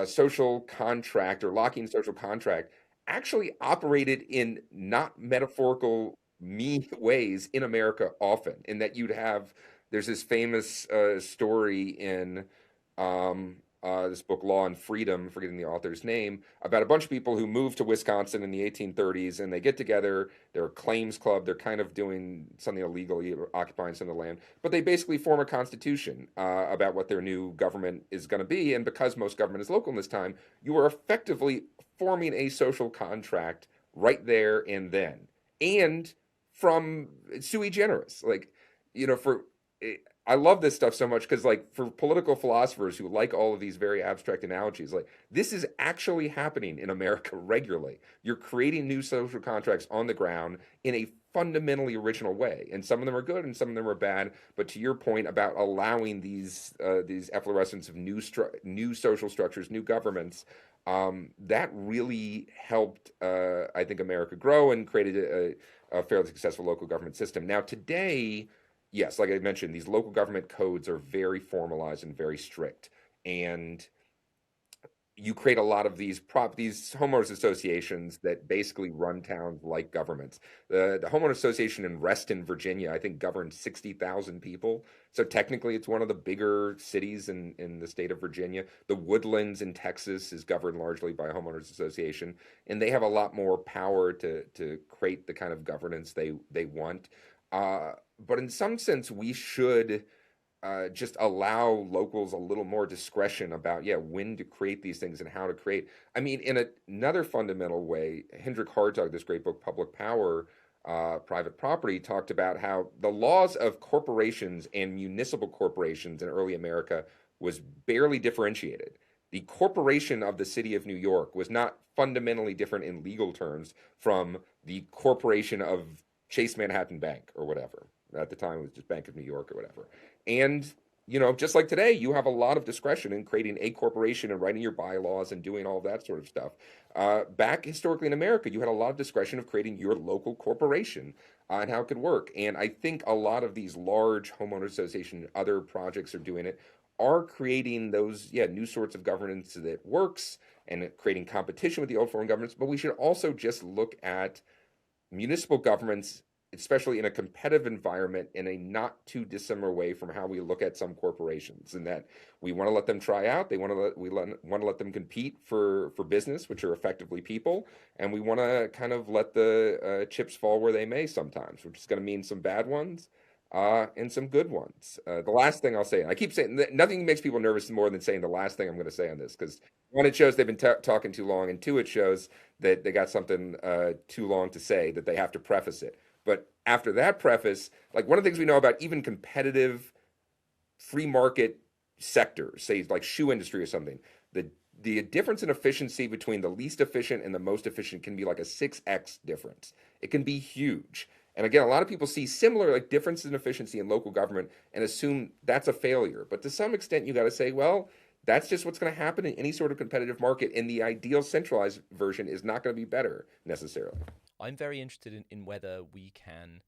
social contract or Lockean social contract actually operated in not metaphorical ways in America often, in that there's this famous story in this book, Law and Freedom, forgetting the author's name, about a bunch of people who moved to Wisconsin in the 1830s, and they get together. They're a claims club. They're kind of doing something illegally, occupying some of the land, but they basically form a constitution about what their new government is going to be. And because most government is local in this time, you are effectively forming a social contract right there and then, and from sui generis, like, for I love this stuff so much because, like, for political philosophers who like all of these very abstract analogies, like, this is actually happening in America regularly. You're creating new social contracts on the ground in a fundamentally original way, and some of them are good and some of them are bad. But to your point about allowing these efflorescence of new social structures, new governments, that really helped, I think, America grow and created a fairly successful local government system. Now, today, yes, like I mentioned, these local government codes are very formalized and very strict. And you create a lot of these homeowners associations that basically run towns like governments. The homeowner association in Reston, Virginia, I think governs 60,000 people. So technically, it's one of the bigger cities in the state of Virginia. The Woodlands in Texas is governed largely by a homeowners association, and they have a lot more power to create the kind of governance they want. But in some sense, we should just allow locals a little more discretion about, when to create these things and how to create. I mean, in another fundamental way, Hendrik Hartog, this great book, Public Power, Private Property, talked about how the laws of corporations and municipal corporations in early America was barely differentiated. The corporation of the city of New York was not fundamentally different in legal terms from the corporation of Chase Manhattan Bank or whatever. At the time, it was just Bank of New York or whatever. And, just like today, you have a lot of discretion in creating a corporation and writing your bylaws and doing all that sort of stuff. Back historically in America, you had a lot of discretion of creating your local corporation and how it could work. And I think a lot of these large homeowner association and other projects are doing it, are creating those, new sorts of governance that works and creating competition with the old form of governance. But we should also just look at municipal governments, especially in a competitive environment, in a not too dissimilar way from how we look at some corporations, in that we want to let them try out. We want to let them compete for business, which are effectively people, and we want to kind of let the chips fall where they may sometimes, which is going to mean some bad ones and some good ones. The last thing I'll say, and I keep saying nothing makes people nervous more than saying the last thing I'm going to say on this, because one, it shows they've been talking too long, and two, it shows that they got something too long to say, that they have to preface it. But after that preface, like, one of the things we know about even competitive free market sectors, say like shoe industry or something, the difference in efficiency between the least efficient and the most efficient can be like a 6x difference. It can be huge. And again, a lot of people see similar, like, differences in efficiency in local government and assume that's a failure. But to some extent, you got to say, well, that's just what's going to happen in any sort of competitive market. And the ideal centralized version is not going to be better necessarily. I'm very interested in whether we can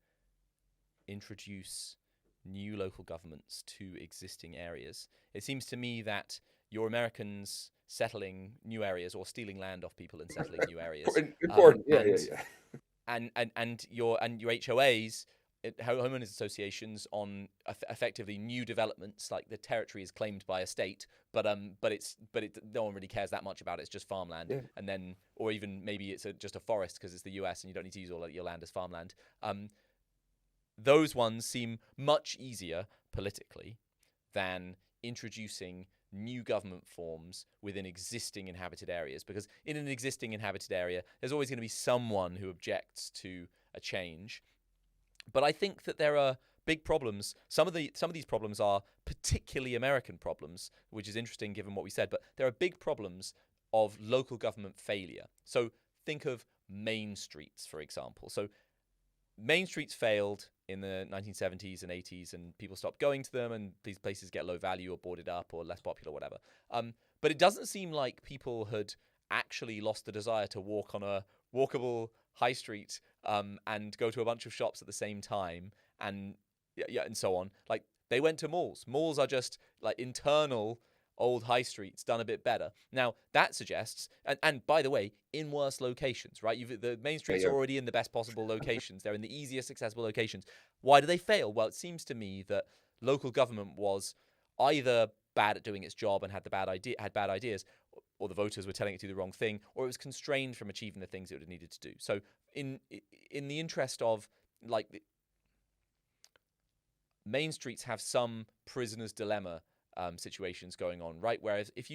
introduce new local governments to existing areas. It seems to me that your Americans settling new areas or stealing land off people and settling new areas, important, and your HOAs, homeowners associations, on effectively new developments, like the territory is claimed by a state, but no one really cares that much about it. It's just farmland, and then, or even maybe it's just a forest because it's the US and you don't need to use all your land as farmland. Those ones seem much easier politically than introducing new government forms within existing inhabited areas, because in an existing inhabited area, there's always going to be someone who objects to a change. But I think that there are big problems. Some of these problems are particularly American problems, which is interesting given what we said. But there are big problems of local government failure. So think of main streets, for example. So main streets failed in the 1970s and 80s, and people stopped going to them, and these places get low value or boarded up or less popular, whatever. But it doesn't seem like people had actually lost the desire to walk on a walkable high street and go to a bunch of shops at the same time, and and so on. Like, they went to malls. Malls are just like internal old high streets done a bit better. Now, that suggests, and by the way, in worse locations, right? The main streets are already in the best possible locations. They're in the easiest accessible locations. Why do they fail? Well, it seems to me that local government was either bad at doing its job and had bad ideas, or the voters were telling it to do the wrong thing, or it was constrained from achieving the things it would have needed to do. So in the interest of, like, main streets have some prisoner's dilemma situations going on, right? Whereas if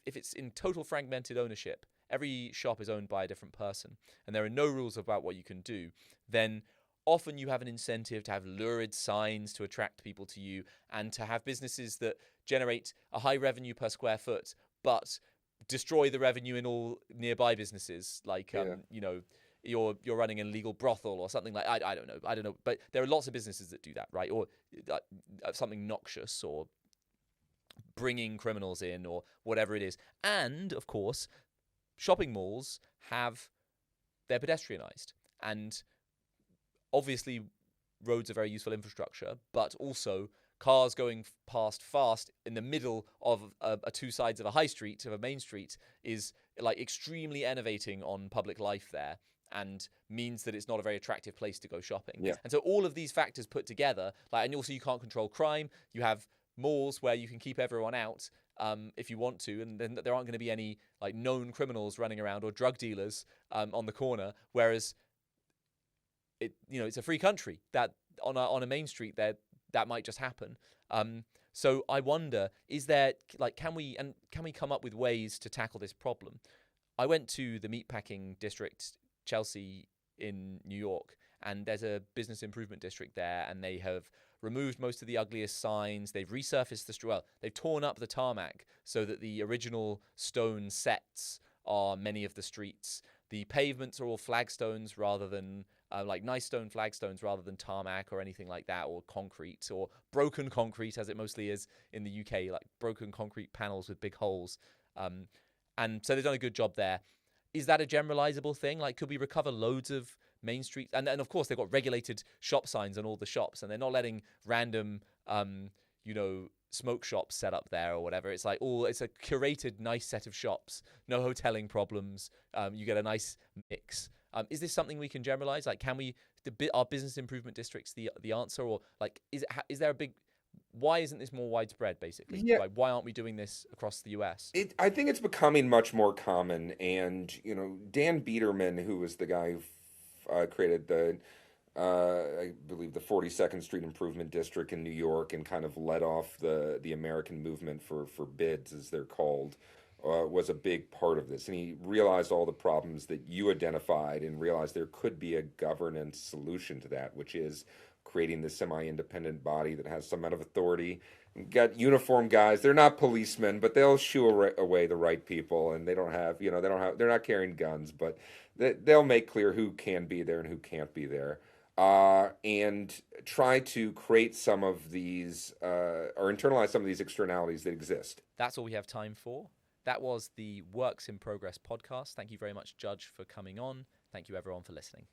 it's in total fragmented ownership, every shop is owned by a different person, and there are no rules about what you can do, then often you have an incentive to have lurid signs to attract people to you, and to have businesses that generate a high revenue per square foot, but destroy the revenue in all nearby businesses, like you're running an illegal brothel or something like I don't know, but there are lots of businesses that do that, right? Or something noxious, or bringing criminals in, or whatever it is. And of course, shopping malls they're pedestrianized, and obviously roads are very useful infrastructure, but also cars going past fast in the middle of two sides of a high street, of a main street, is like extremely enervating on public life there, and means that it's not a very attractive place to go shopping. Yeah. And so all of these factors put together, and also you can't control crime. You have malls where you can keep everyone out if you want to, and then there aren't going to be any like known criminals running around or drug dealers on the corner. Whereas it's a free country that on a main street there that might just happen. So I wonder, is there can we come up with ways to tackle this problem? I went to the meatpacking district, Chelsea, in New York, and there's a business improvement district there, and they have removed most of the ugliest signs. They've resurfaced the street. Well, they've torn up the tarmac so that the original stone sets are many of the streets. The pavements are all flagstones rather than nice stone flagstones rather than tarmac or anything like that, or concrete, or broken concrete, as it mostly is in the UK, like broken concrete panels with big holes. And so they've done a good job there. Is that a generalizable thing? Like, could we recover loads of main streets? And of course, they've got regulated shop signs on all the shops, and they're not letting random, smoke shops set up there or whatever. It's like it's a curated, nice set of shops. No hoteling problems. You get a nice mix. Is this something we can generalize? Like, are business improvement districts the answer, or like is there a big? Why isn't this more widespread, basically? Yeah. Like, why aren't we doing this across the US? I think it's becoming much more common, and Dan Biederman, who was the guy who created I believe the 42nd Street Improvement District in New York, and kind of led off the American movement for bids, as they're called, was a big part of this. And he realized all the problems that you identified, and realized there could be a governance solution to that, which is creating this semi-independent body that has some amount of authority. Got uniformed guys. They're not policemen, but they'll shoo away the right people, and they're not carrying guns, but they'll make clear who can be there and who can't be there. And try to create some of these, or internalize some of these externalities that exist. That's all we have time for. That was the Works in Progress podcast. Thank you very much, Judge, for coming on. Thank you, everyone, for listening.